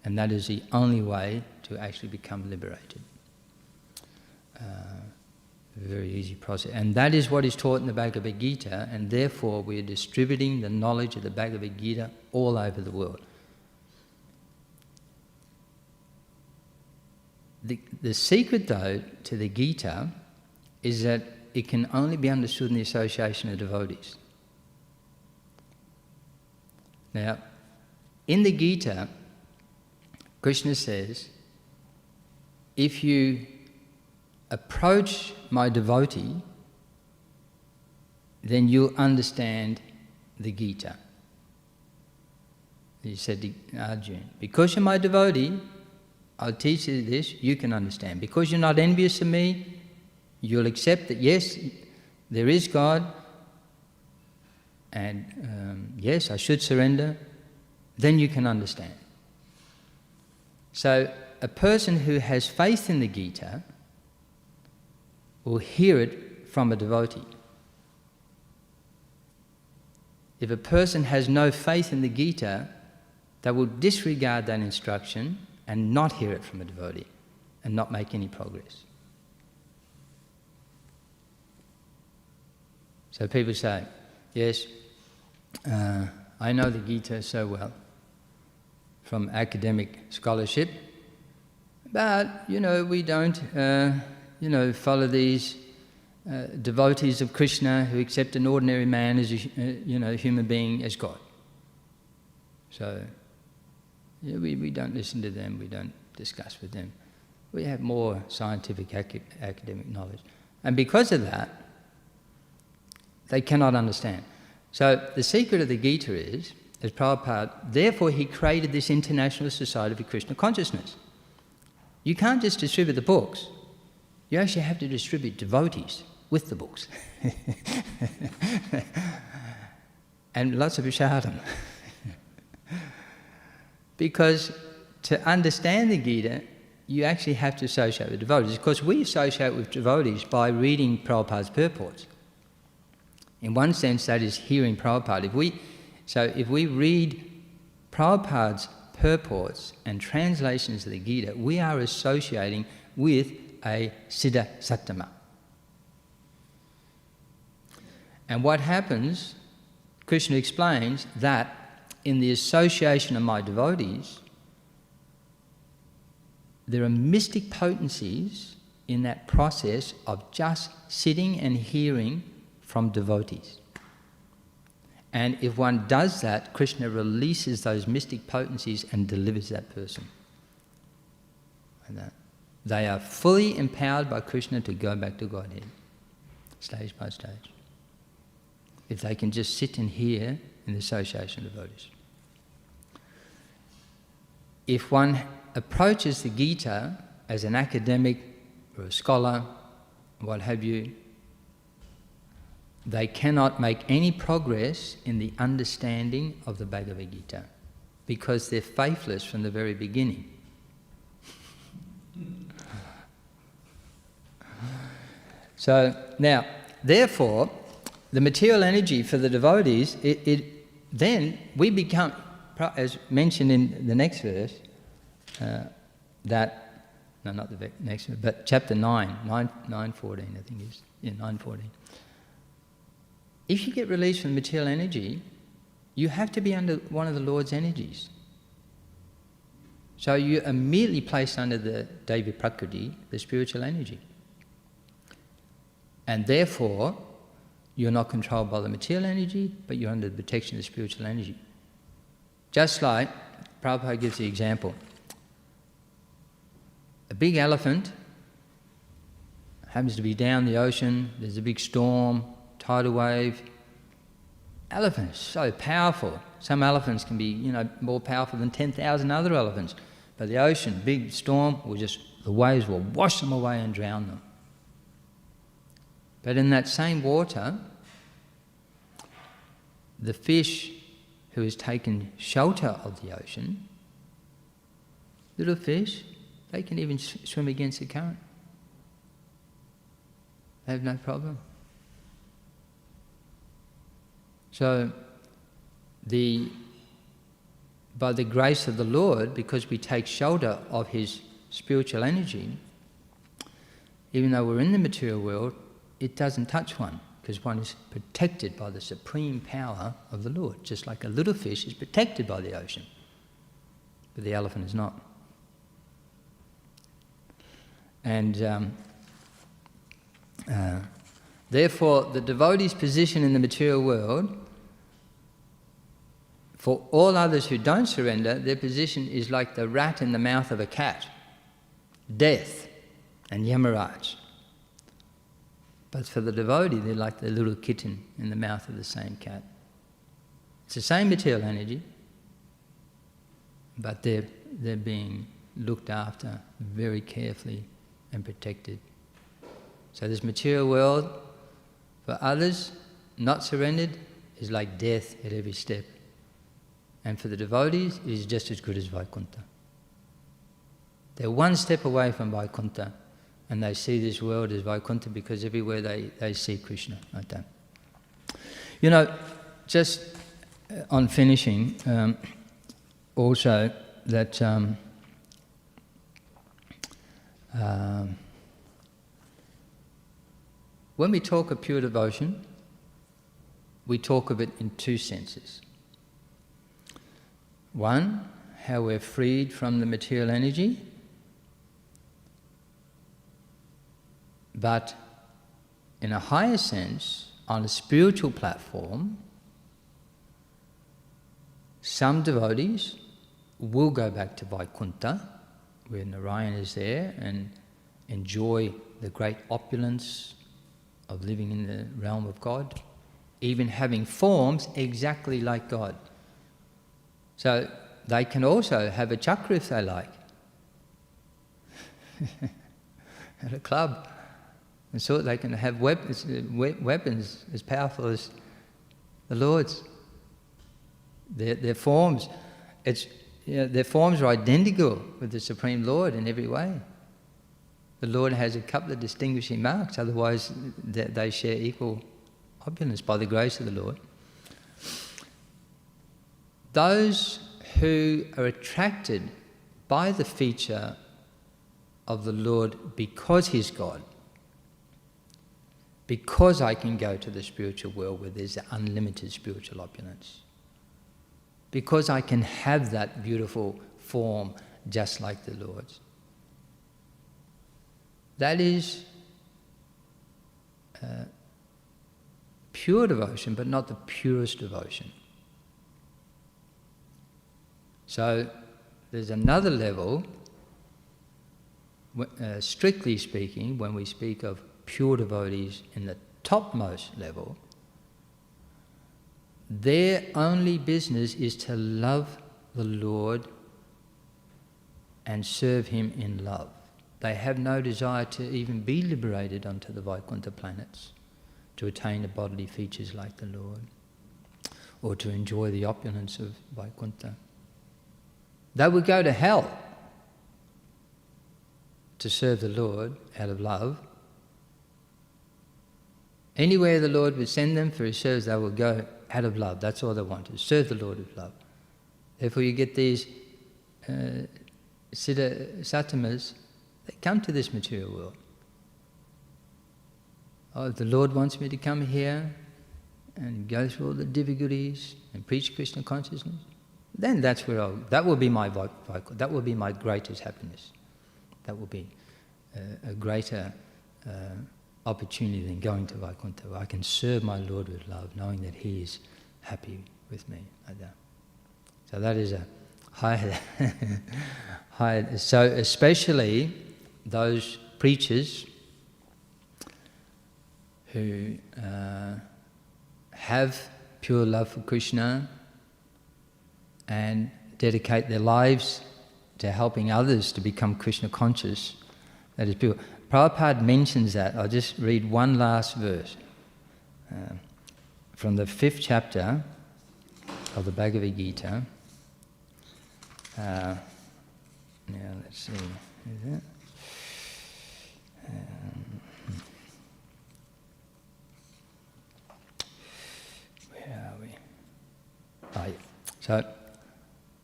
And that is the only way to actually become liberated. A very easy process. And that is what is taught in the Bhagavad-Gita, and therefore we are distributing the knowledge of the Bhagavad-Gita all over the world. The secret, though, to the Gita is that it can only be understood in the association of devotees. Now, in the Gita, Krishna says, if you approach my devotee, then you'll understand the Gita. He said to Arjuna, because you're my devotee, I'll teach you this, you can understand. Because you're not envious of me, you'll accept that yes, there is God, and yes, I should surrender, then you can understand. So a person who has faith in the Gita will hear it from a devotee. If a person has no faith in the Gita, they will disregard that instruction and not hear it from a devotee and not make any progress. So people say, yes, I know the Gita so well from academic scholarship, but, we don't, follow these devotees of Krishna who accept an ordinary man as a, human being as God. So, we don't listen to them, we don't discuss with them. We have more scientific academic knowledge. And because of that, they cannot understand. So the secret of the Gita is, as Prabhupada, therefore he created this International Society for Krishna Consciousness. You can't just distribute the books. You actually have to distribute devotees with the books. And lots of prasadam. Because to understand the Gita, you actually have to associate with devotees. Of course, we associate with devotees by reading Prabhupada's purports. In one sense, that is hearing Prabhupada. If we read Prabhupada's purports and translations of the Gita, we are associating with a Siddha Sattama. And what happens, Krishna explains that in the association of my devotees, there are mystic potencies in that process of just sitting and hearing from devotees. And if one does that, Krishna releases those mystic potencies and delivers that person. Like that. They are fully empowered by Krishna to go back to Godhead, stage by stage. If they can just sit and hear in the association of devotees. If one approaches the Gita as an academic or a scholar, what have you, they cannot make any progress in the understanding of the Bhagavad Gita because they're faithless from the very beginning. So now, therefore, the material energy for the devotees, then we become, as mentioned in the next verse, not the next verse, but chapter 9:14, I think it is. Yeah, 9:14. If you get released from material energy, you have to be under one of the Lord's energies. So you're immediately placed under the Devi Prakriti, the spiritual energy. And therefore, you're not controlled by the material energy, but you're under the protection of the spiritual energy. Just like Prabhupada gives the example. A big elephant happens to be down the ocean, there's a big storm, tidal wave. Elephant is so powerful. Some elephants can be, more powerful than 10,000 other elephants. But the ocean, big storm, the waves will wash them away and drown them. But in that same water, the fish who has taken shelter of the ocean, little fish, they can even swim against the current. They have no problem. So, by the grace of the Lord, because we take shelter of His spiritual energy, even though we're in the material world, it doesn't touch one, because one is protected by the supreme power of the Lord, just like a little fish is protected by the ocean, but the elephant is not. And therefore, the devotee's position in the material world, for all others who don't surrender, their position is like the rat in the mouth of a cat, death and Yamaraj. But for the devotee, they're like the little kitten in the mouth of the same cat. It's the same material energy, but they're being looked after very carefully and protected. So this material world, for others, not surrendered, is like death at every step. And for the devotees, it is just as good as Vaikuntha. They're one step away from Vaikuntha, and they see this world as Vaikuntha because everywhere they see Krishna like that. You know, just on finishing, also that when we talk of pure devotion, we talk of it in two senses. One, how we're freed from the material energy, but in a higher sense, on a spiritual platform, some devotees will go back to Vaikuntha, where Narayana is there, and enjoy the great opulence of living in the realm of God, even having forms exactly like God. So they can also have a chakra if they like, at a club. And so they can have weapons as powerful as the Lord's. Their forms, their forms are identical with the Supreme Lord in every way. The Lord has a couple of distinguishing marks, otherwise they share equal opulence by the grace of the Lord. Those who are attracted by the feature of the Lord because He's God, because I can go to the spiritual world where there's unlimited spiritual opulence, because I can have that beautiful form just like the Lord's. That is pure devotion, but not the purest devotion. So there's another level, strictly speaking, when we speak of pure devotees in the topmost level, their only business is to love the Lord and serve Him in love. They have no desire to even be liberated onto the Vaikuntha planets, to attain the bodily features like the Lord, or to enjoy the opulence of Vaikuntha. They would go to hell to serve the Lord out of love. Anywhere the Lord would send them for His service, they would go out of love. That's all they want, to serve the Lord with love. Therefore you get these Satamas, they come to this material world. Oh, if the Lord wants me to come here and go through all the difficulties and preach Krishna consciousness, then that's where that will be my that will be my greatest happiness. That will be a greater opportunity than going to Vaikuntha. I can serve my Lord with love, knowing that He is happy with me like that. So that is a high. So especially those preachers who have pure love for Krishna and dedicate their lives to helping others to become Krishna conscious, that is pure. Prabhupada mentions that. I'll just read one last verse from the 5th chapter of the Bhagavad-Gita. Now let's see, is it? Where are we? Oh, yeah. So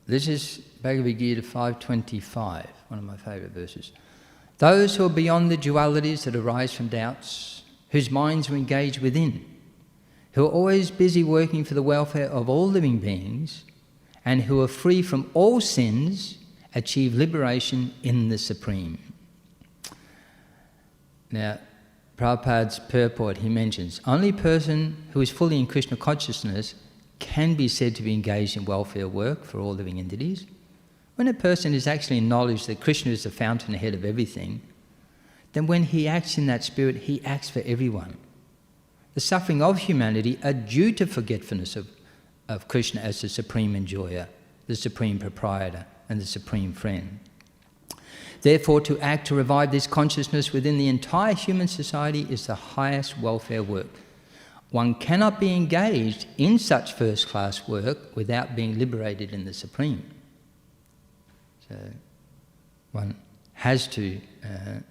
this is Bhagavad-Gita 5:25, one of my favourite verses. Those who are beyond the dualities that arise from doubts, whose minds are engaged within, who are always busy working for the welfare of all living beings, and who are free from all sins, achieve liberation in the Supreme. Now, Prabhupada's purport, he mentions, only person who is fully in Krishna consciousness can be said to be engaged in welfare work for all living entities. When a person is actually in knowledge that Krishna is the fountainhead of everything, then when he acts in that spirit, he acts for everyone. The suffering of humanity are due to forgetfulness of Krishna as the supreme enjoyer, the supreme proprietor, and the supreme friend. Therefore, to act to revive this consciousness within the entire human society is the highest welfare work. One cannot be engaged in such first-class work without being liberated in the Supreme. So one has to,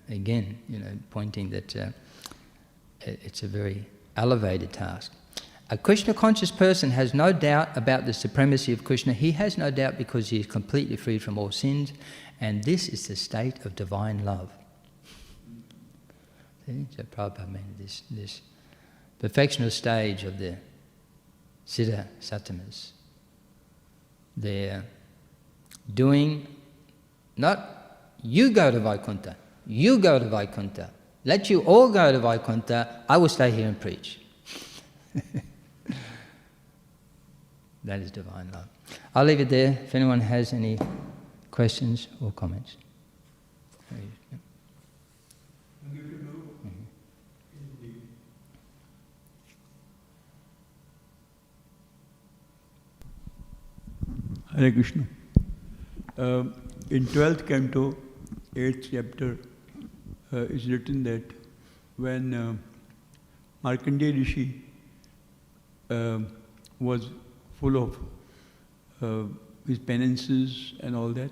again, pointing that it's a very elevated task. A Krishna-conscious person has no doubt about the supremacy of Krishna. He has no doubt because he is completely free from all sins, and this is the state of divine love. See? So Prabhupada meant this perfectional stage of the Siddha Sattvamas. They're doing, not you go to Vaikuntha, you go to Vaikuntha, let you all go to Vaikuntha, I will stay here and preach. That is divine love. I'll leave it there if anyone has any questions or comments. Hare Krishna. In 12th canto, 8th chapter, is written that when Markandeya Rishi was full of his penances and all that,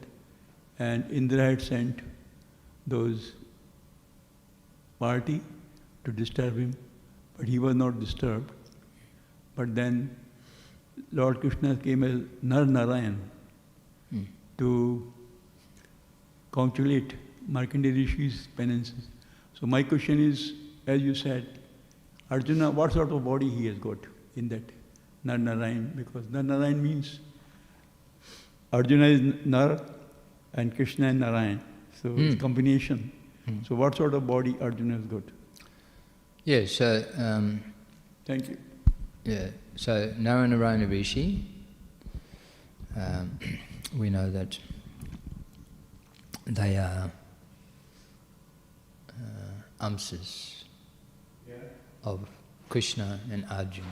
and Indra had sent those party to disturb him, but he was not disturbed. But then Lord Krishna came as Nar Narayan to calculate Markandeya Rishi's penances. So my question is, as you said, Arjuna, what sort of body he has got in that Nar Narayan? Because Nar Narayan means Arjuna is Nar and Krishna and Narayan. So it's combination. So what sort of body Arjuna has got? Yeah, so... Thank you. Yeah, so Narayana Rishi, we know that they are amsas of Krishna and Arjuna.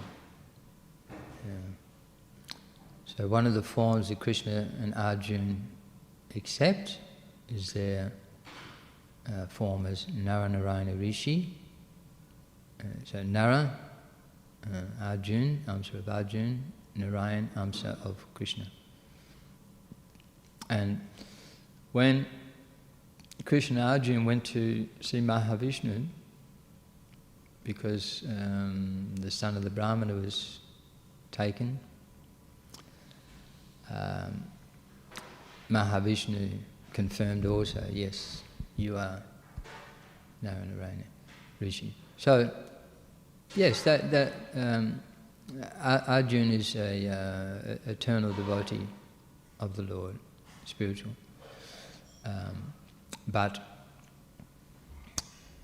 So one of the forms that Krishna and Arjuna accept is their form as Narayana Rishi. So Nara, Arjuna, Amsa of Arjuna, Narayan, Amsa of Krishna. And when Krishna and Arjuna went to see Mahavishnu, because the son of the Brahmana was taken, Mahavishnu confirmed also, yes, you are Narayana Rishi. So, yes, Arjuna is a eternal devotee of the Lord, spiritual. But,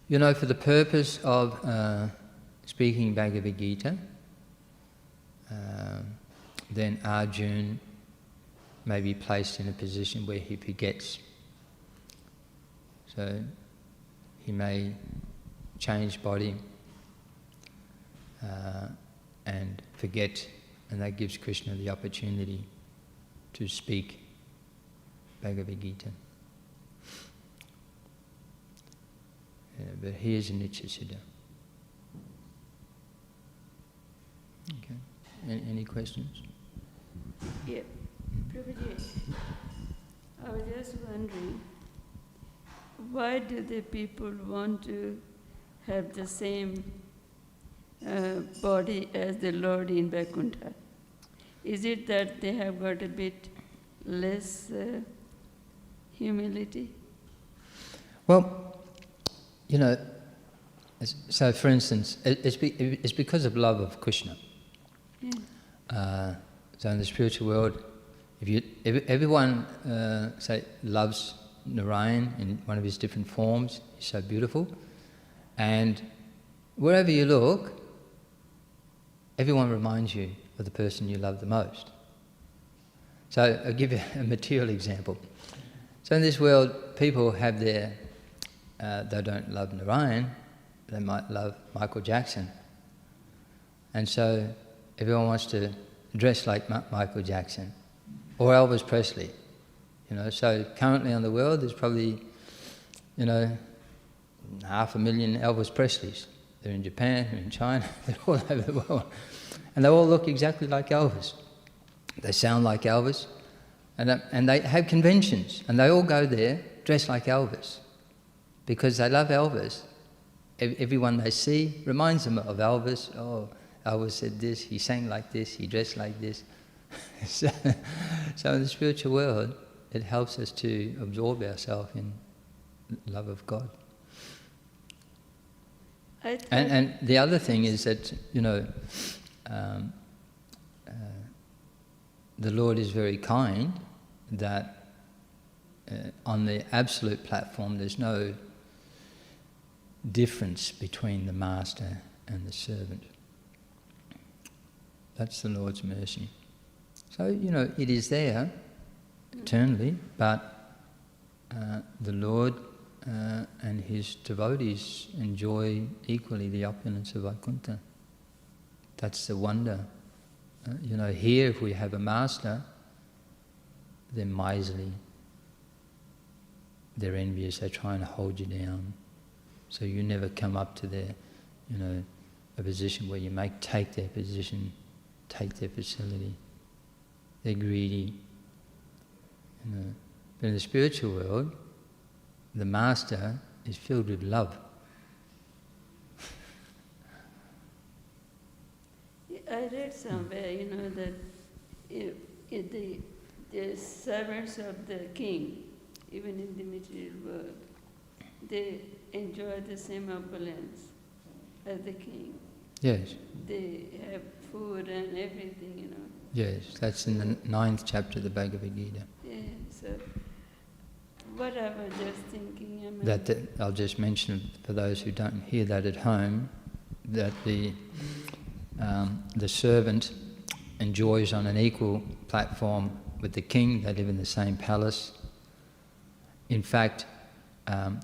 for the purpose of speaking Bhagavad-Gita, then Arjuna may be placed in a position where he forgets. So, he may change body and forget, and that gives Krishna the opportunity to speak Bhagavad-Gita. But he is a Nityasiddha. Okay. Any questions? Yeah. Prabhuji, I was just wondering, why do the people want to have the same body as the Lord in Vaikuntha? Is it that they have got a bit less humility? Well, So, for instance, it's because of love of Krishna. Yeah. So in the spiritual world, everyone say loves Narayan in one of his different forms. He's so beautiful, and wherever you look, everyone reminds you of the person you love the most. So I'll give you a material example. So in this world, people have their, they don't love Narayan, they might love Michael Jackson. And so everyone wants to dress like Michael Jackson or Elvis Presley. So currently in the world there's probably, 500,000 Elvis Presleys. They're in Japan, they're in China, they're all over the world. And they all look exactly like Elvis. They sound like Elvis. And they have conventions, and they all go there dressed like Elvis. Because they love Elvis. Everyone they see reminds them of Elvis. Oh, Elvis said this, he sang like this, he dressed like this. So in the spiritual world, it helps us to absorb ourselves in love of God. And the other thing is that, the Lord is very kind, that on the absolute platform there's no difference between the master and the servant. That's the Lord's mercy. So, it is there eternally, but the Lord and his devotees enjoy equally the opulence of Vaikuntha. That's the wonder. Here if we have a master, they're miserly, they're envious, they're trying to hold you down. So you never come up to their, a position where you take their position, take their facility. They're greedy. But in the spiritual world, the master is filled with love. I read somewhere, that if the servants of the king, even in the material world, they enjoy the same opulence as the king. Yes. They have food and everything, Yes, that's in the 9th chapter of the Bhagavad-Gita. Yeah, so what I was just thinking, That I'll just mention for those who don't hear that at home, that the servant enjoys on an equal platform with the king. They live in the same palace. In fact, as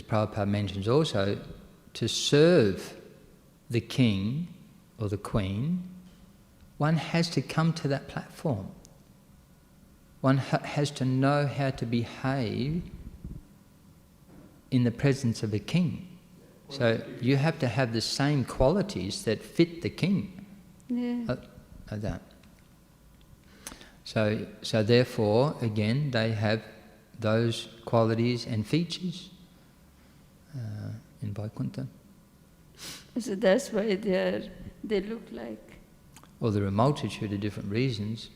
Prabhupada mentions also, to serve the king or the queen, one has to come to that platform. One has to know how to behave in the presence of a king. So you have to have the same qualities that fit the king. Yeah. Like that. So therefore, again, they have those qualities and features in Vaikuntha. So that's why they look like. Well, there are a multitude of different reasons.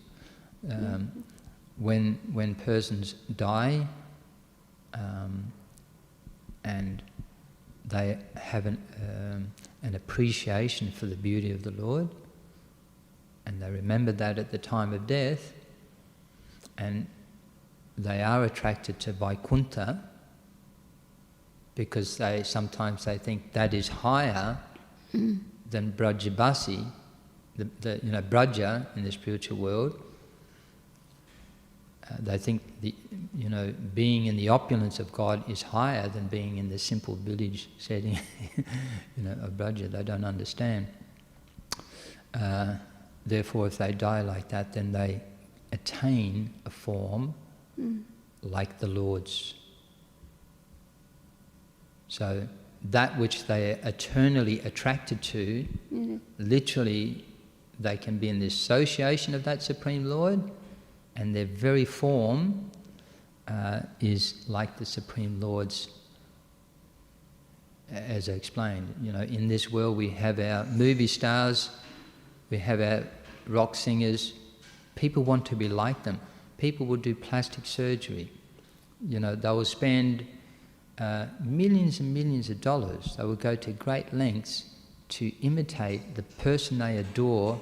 When persons die, and they have an appreciation for the beauty of the Lord, and they remember that at the time of death, and they are attracted to Vaikuntha because sometimes they think that is higher than Brajabasi, Braja in the spiritual world. They think being in the opulence of God is higher than being in the simple village setting, of Braja. They don't understand. Therefore, if they die like that, then they attain a form like the Lord's. So that which they are eternally attracted to, literally, they can be in the association of that Supreme Lord, and their very form is like the Supreme Lord's. As I explained, in this world we have our movie stars, we have our rock singers. People want to be like them. People will do plastic surgery. They will spend millions and millions of dollars. They would go to great lengths to imitate the person they adore,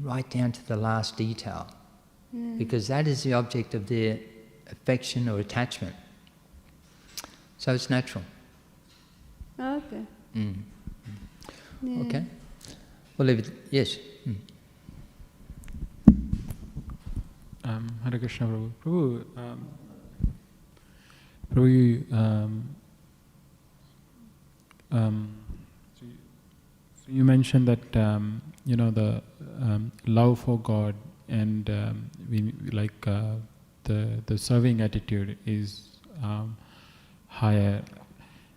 right down to the last detail. Because that is the object of their affection or attachment. So it's natural. Okay. Yeah. Okay. We'll leave it. Yes. Hare Krishna, Prabhu. Prabhu, so you mentioned that the love for God and the serving attitude is higher,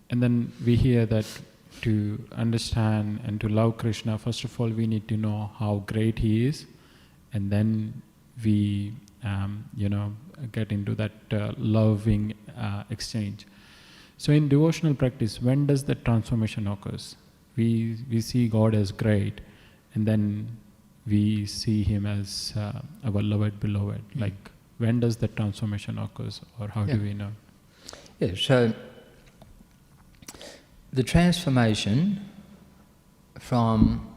and then we hear that to understand and to love Krishna, first of all we need to know how great He is, and then we get into that loving exchange. So in devotional practice, when does that transformation occurs? We see God as great, and then we see Him as our beloved. Like, when does that transformation occurs, or how do we know? Yeah, so the transformation from,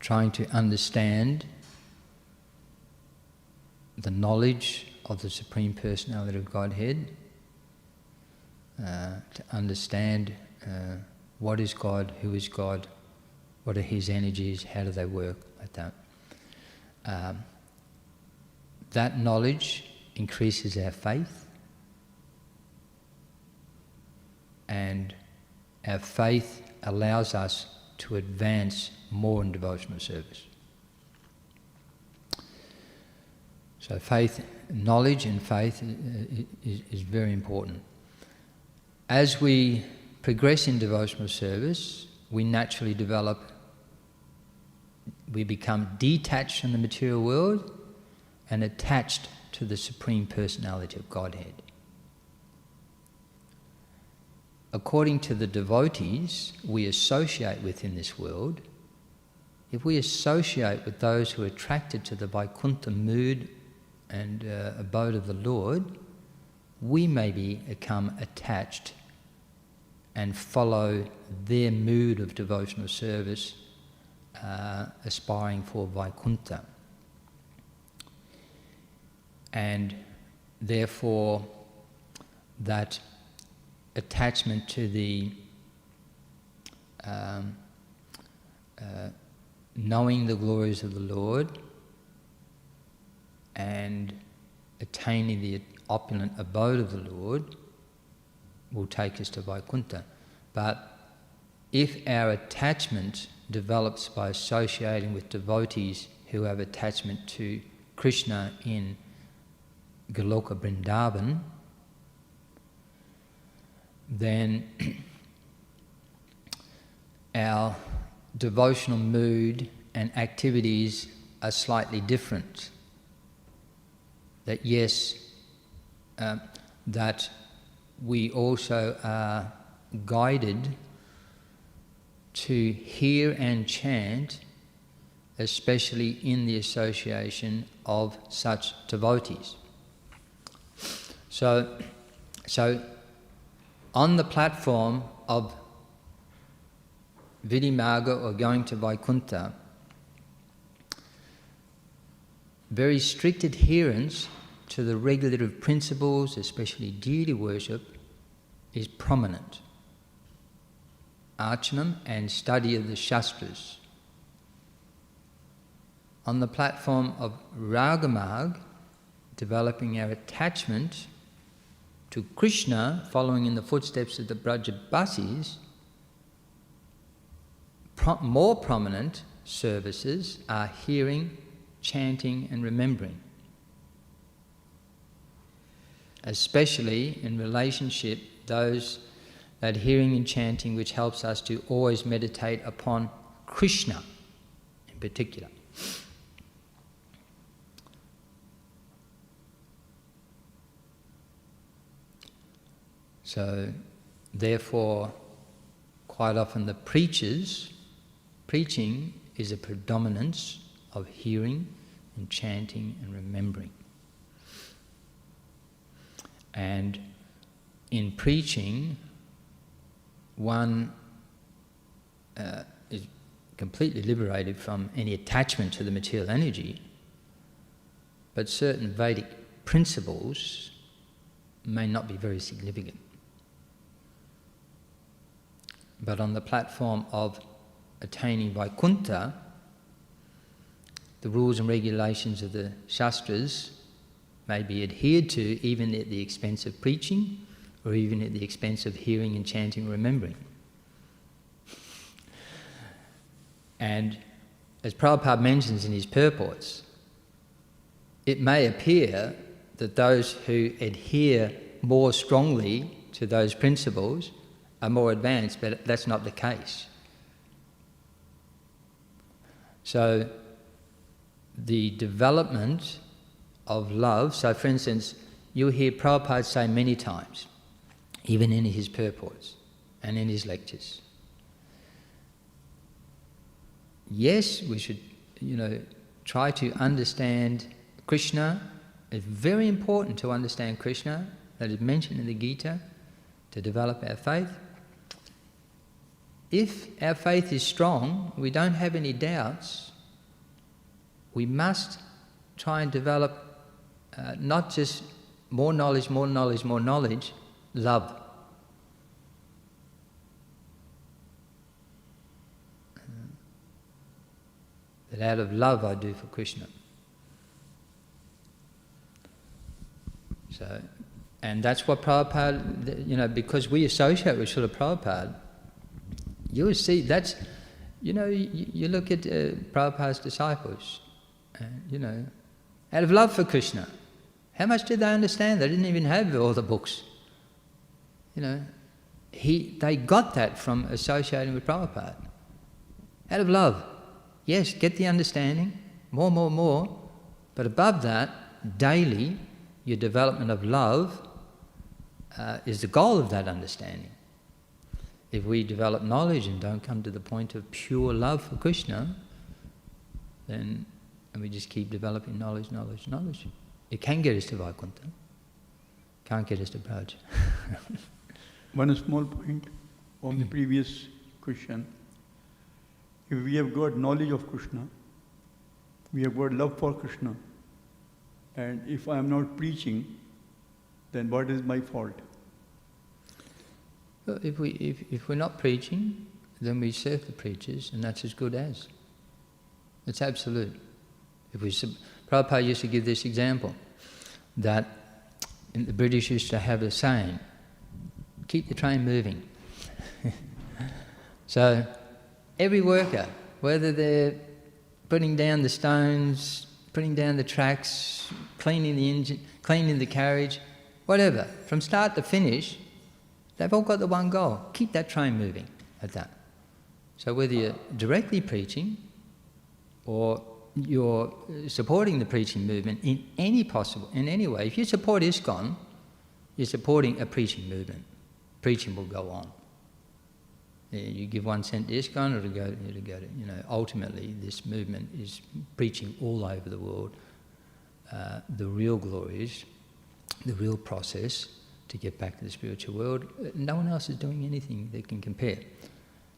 trying to understand the knowledge of the Supreme Personality of Godhead, to understand what is God, who is God, what are His energies, how do they work, like that. That knowledge increases our faith, and our faith allows us to advance more in devotional service. So faith, knowledge and faith is very important. As we progress in devotional service, we naturally we become detached from the material world and attached to the Supreme Personality of Godhead. According to the devotees we associate with in this world, if we associate with those who are attracted to the Vaikuntha mood and abode of the Lord, we may become attached and follow their mood of devotional service, aspiring for Vaikuntha. And therefore that attachment to the knowing the glories of the Lord and attaining the opulent abode of the Lord will take us to Vaikuntha. But if our attachment develops by associating with devotees who have attachment to Krishna in Goloka Vrindavan, then our devotional mood and activities are slightly different. That yes, that we also are guided to hear and chant, especially in the association of such devotees. So on the platform of Vidimagga or going to Vaikuntha, very strict adherence to the regulative principles, especially deity worship, is prominent. Archanam and study of the Shastras. On the platform of Ragamarg, developing our attachment to Krishna, following in the footsteps of the Brajabasis, more prominent services are hearing, chanting and remembering, especially in relationship that hearing and chanting which helps us to always meditate upon Krishna in particular. So therefore quite often the preaching is a predominance of hearing and chanting and remembering. And in preaching, one is completely liberated from any attachment to the material energy, but certain Vedic principles may not be very significant. But on the platform of attaining Vaikuntha, the rules and regulations of the Shastras may be adhered to even at the expense of preaching, or even at the expense of hearing and chanting and remembering. And as Prabhupada mentions in his purports, it may appear that those who adhere more strongly to those principles are more advanced, but that's not the case. So the development of love, so for instance, you'll hear Prabhupada say many times, even in his purports and in his lectures, yes, we should, try to understand Krishna. It's very important to understand Krishna, that is mentioned in the Gita, to develop our faith. If our faith is strong, we don't have any doubts, we must try and develop not just more knowledge, love. That out of love I do for Krishna. So, and that's what Prabhupada, because we associate with Srila Prabhupada, you will see that's, you look at Prabhupada's disciples, out of love for Krishna. How much did they understand? They didn't even have all the books. They got that from associating with Prabhupada. Out of love. Yes, get the understanding, more, but above that, daily, your development of love is the goal of that understanding. If we develop knowledge and don't come to the point of pure love for Krishna, then we just keep developing knowledge, it can get us to Vaikuntha, can't get us to Braj. One small point on the previous question. If we have got knowledge of Krishna, we have got love for Krishna, and if I am not preaching, then what is my fault? Well, if we're not preaching, then we serve the preachers, and that's as good as. It's absolute. Prabhupada used to give this example, that the British used to have a saying, keep the train moving. So every worker, whether they're putting down the stones, putting down the tracks, cleaning the engine, cleaning the carriage, whatever, from start to finish, they've all got the one goal, keep that train moving at that. So whether you're directly preaching or you're supporting the preaching movement in any way, if you support ISKCON, you're supporting a preaching movement. Preaching will go on. You give 1 cent to ISKCON, it'll go to, ultimately this movement is preaching all over the world the real glories, the real process to get back to the spiritual world. No one else is doing anything that can compare.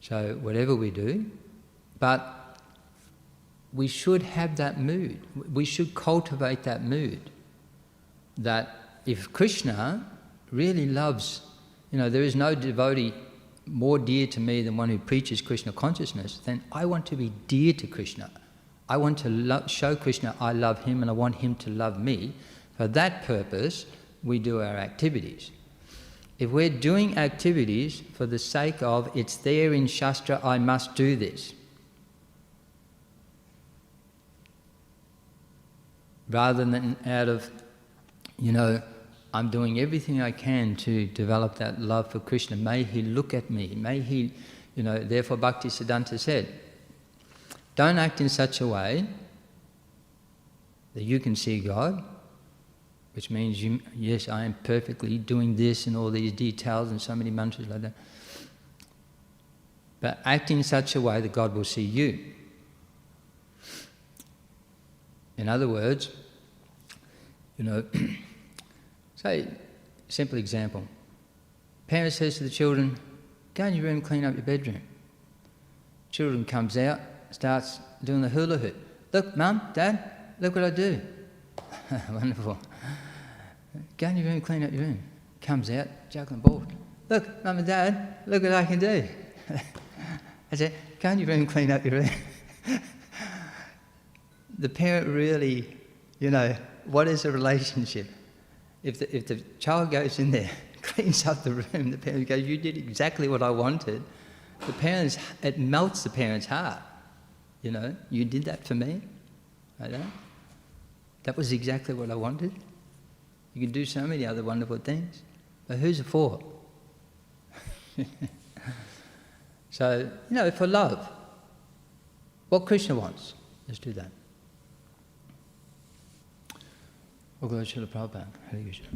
So whatever we do, but we should have that mood. We should cultivate that mood. That if Krishna really loves, there is no devotee more dear to me than one who preaches Krishna consciousness, then I want to be dear to Krishna. I want to show Krishna I love him and I want him to love me. For that purpose, we do our activities. If we're doing activities for the sake of, it's there in Shastra, I must do this, rather than out of, I'm doing everything I can to develop that love for Krishna. May he look at me. May he, therefore Bhaktivedanta said, don't act in such a way that you can see God, which means, yes, I am perfectly doing this and all these details and so many mantras like that. But act in such a way that God will see you. In other words, say, simple example. Parent says to the children, go in your room, clean up your bedroom. Children comes out, starts doing the hula hoop. Look, Mum, Dad, look what I do. Wonderful. Go in your room, clean up your room. Comes out, juggling balls. Look, Mum and Dad, look what I can do. I said, go in your room, clean up your room. The parent really, what is a relationship? If the child goes in there, cleans up the room, the parent goes, you did exactly what I wanted. It melts the parent's heart. You did that for me. That was exactly what I wanted. You can do so many other wonderful things. But who's it for? So, for love, what Krishna wants, let's do that. We'll go to Srila Prabhupada. Hare Krishna.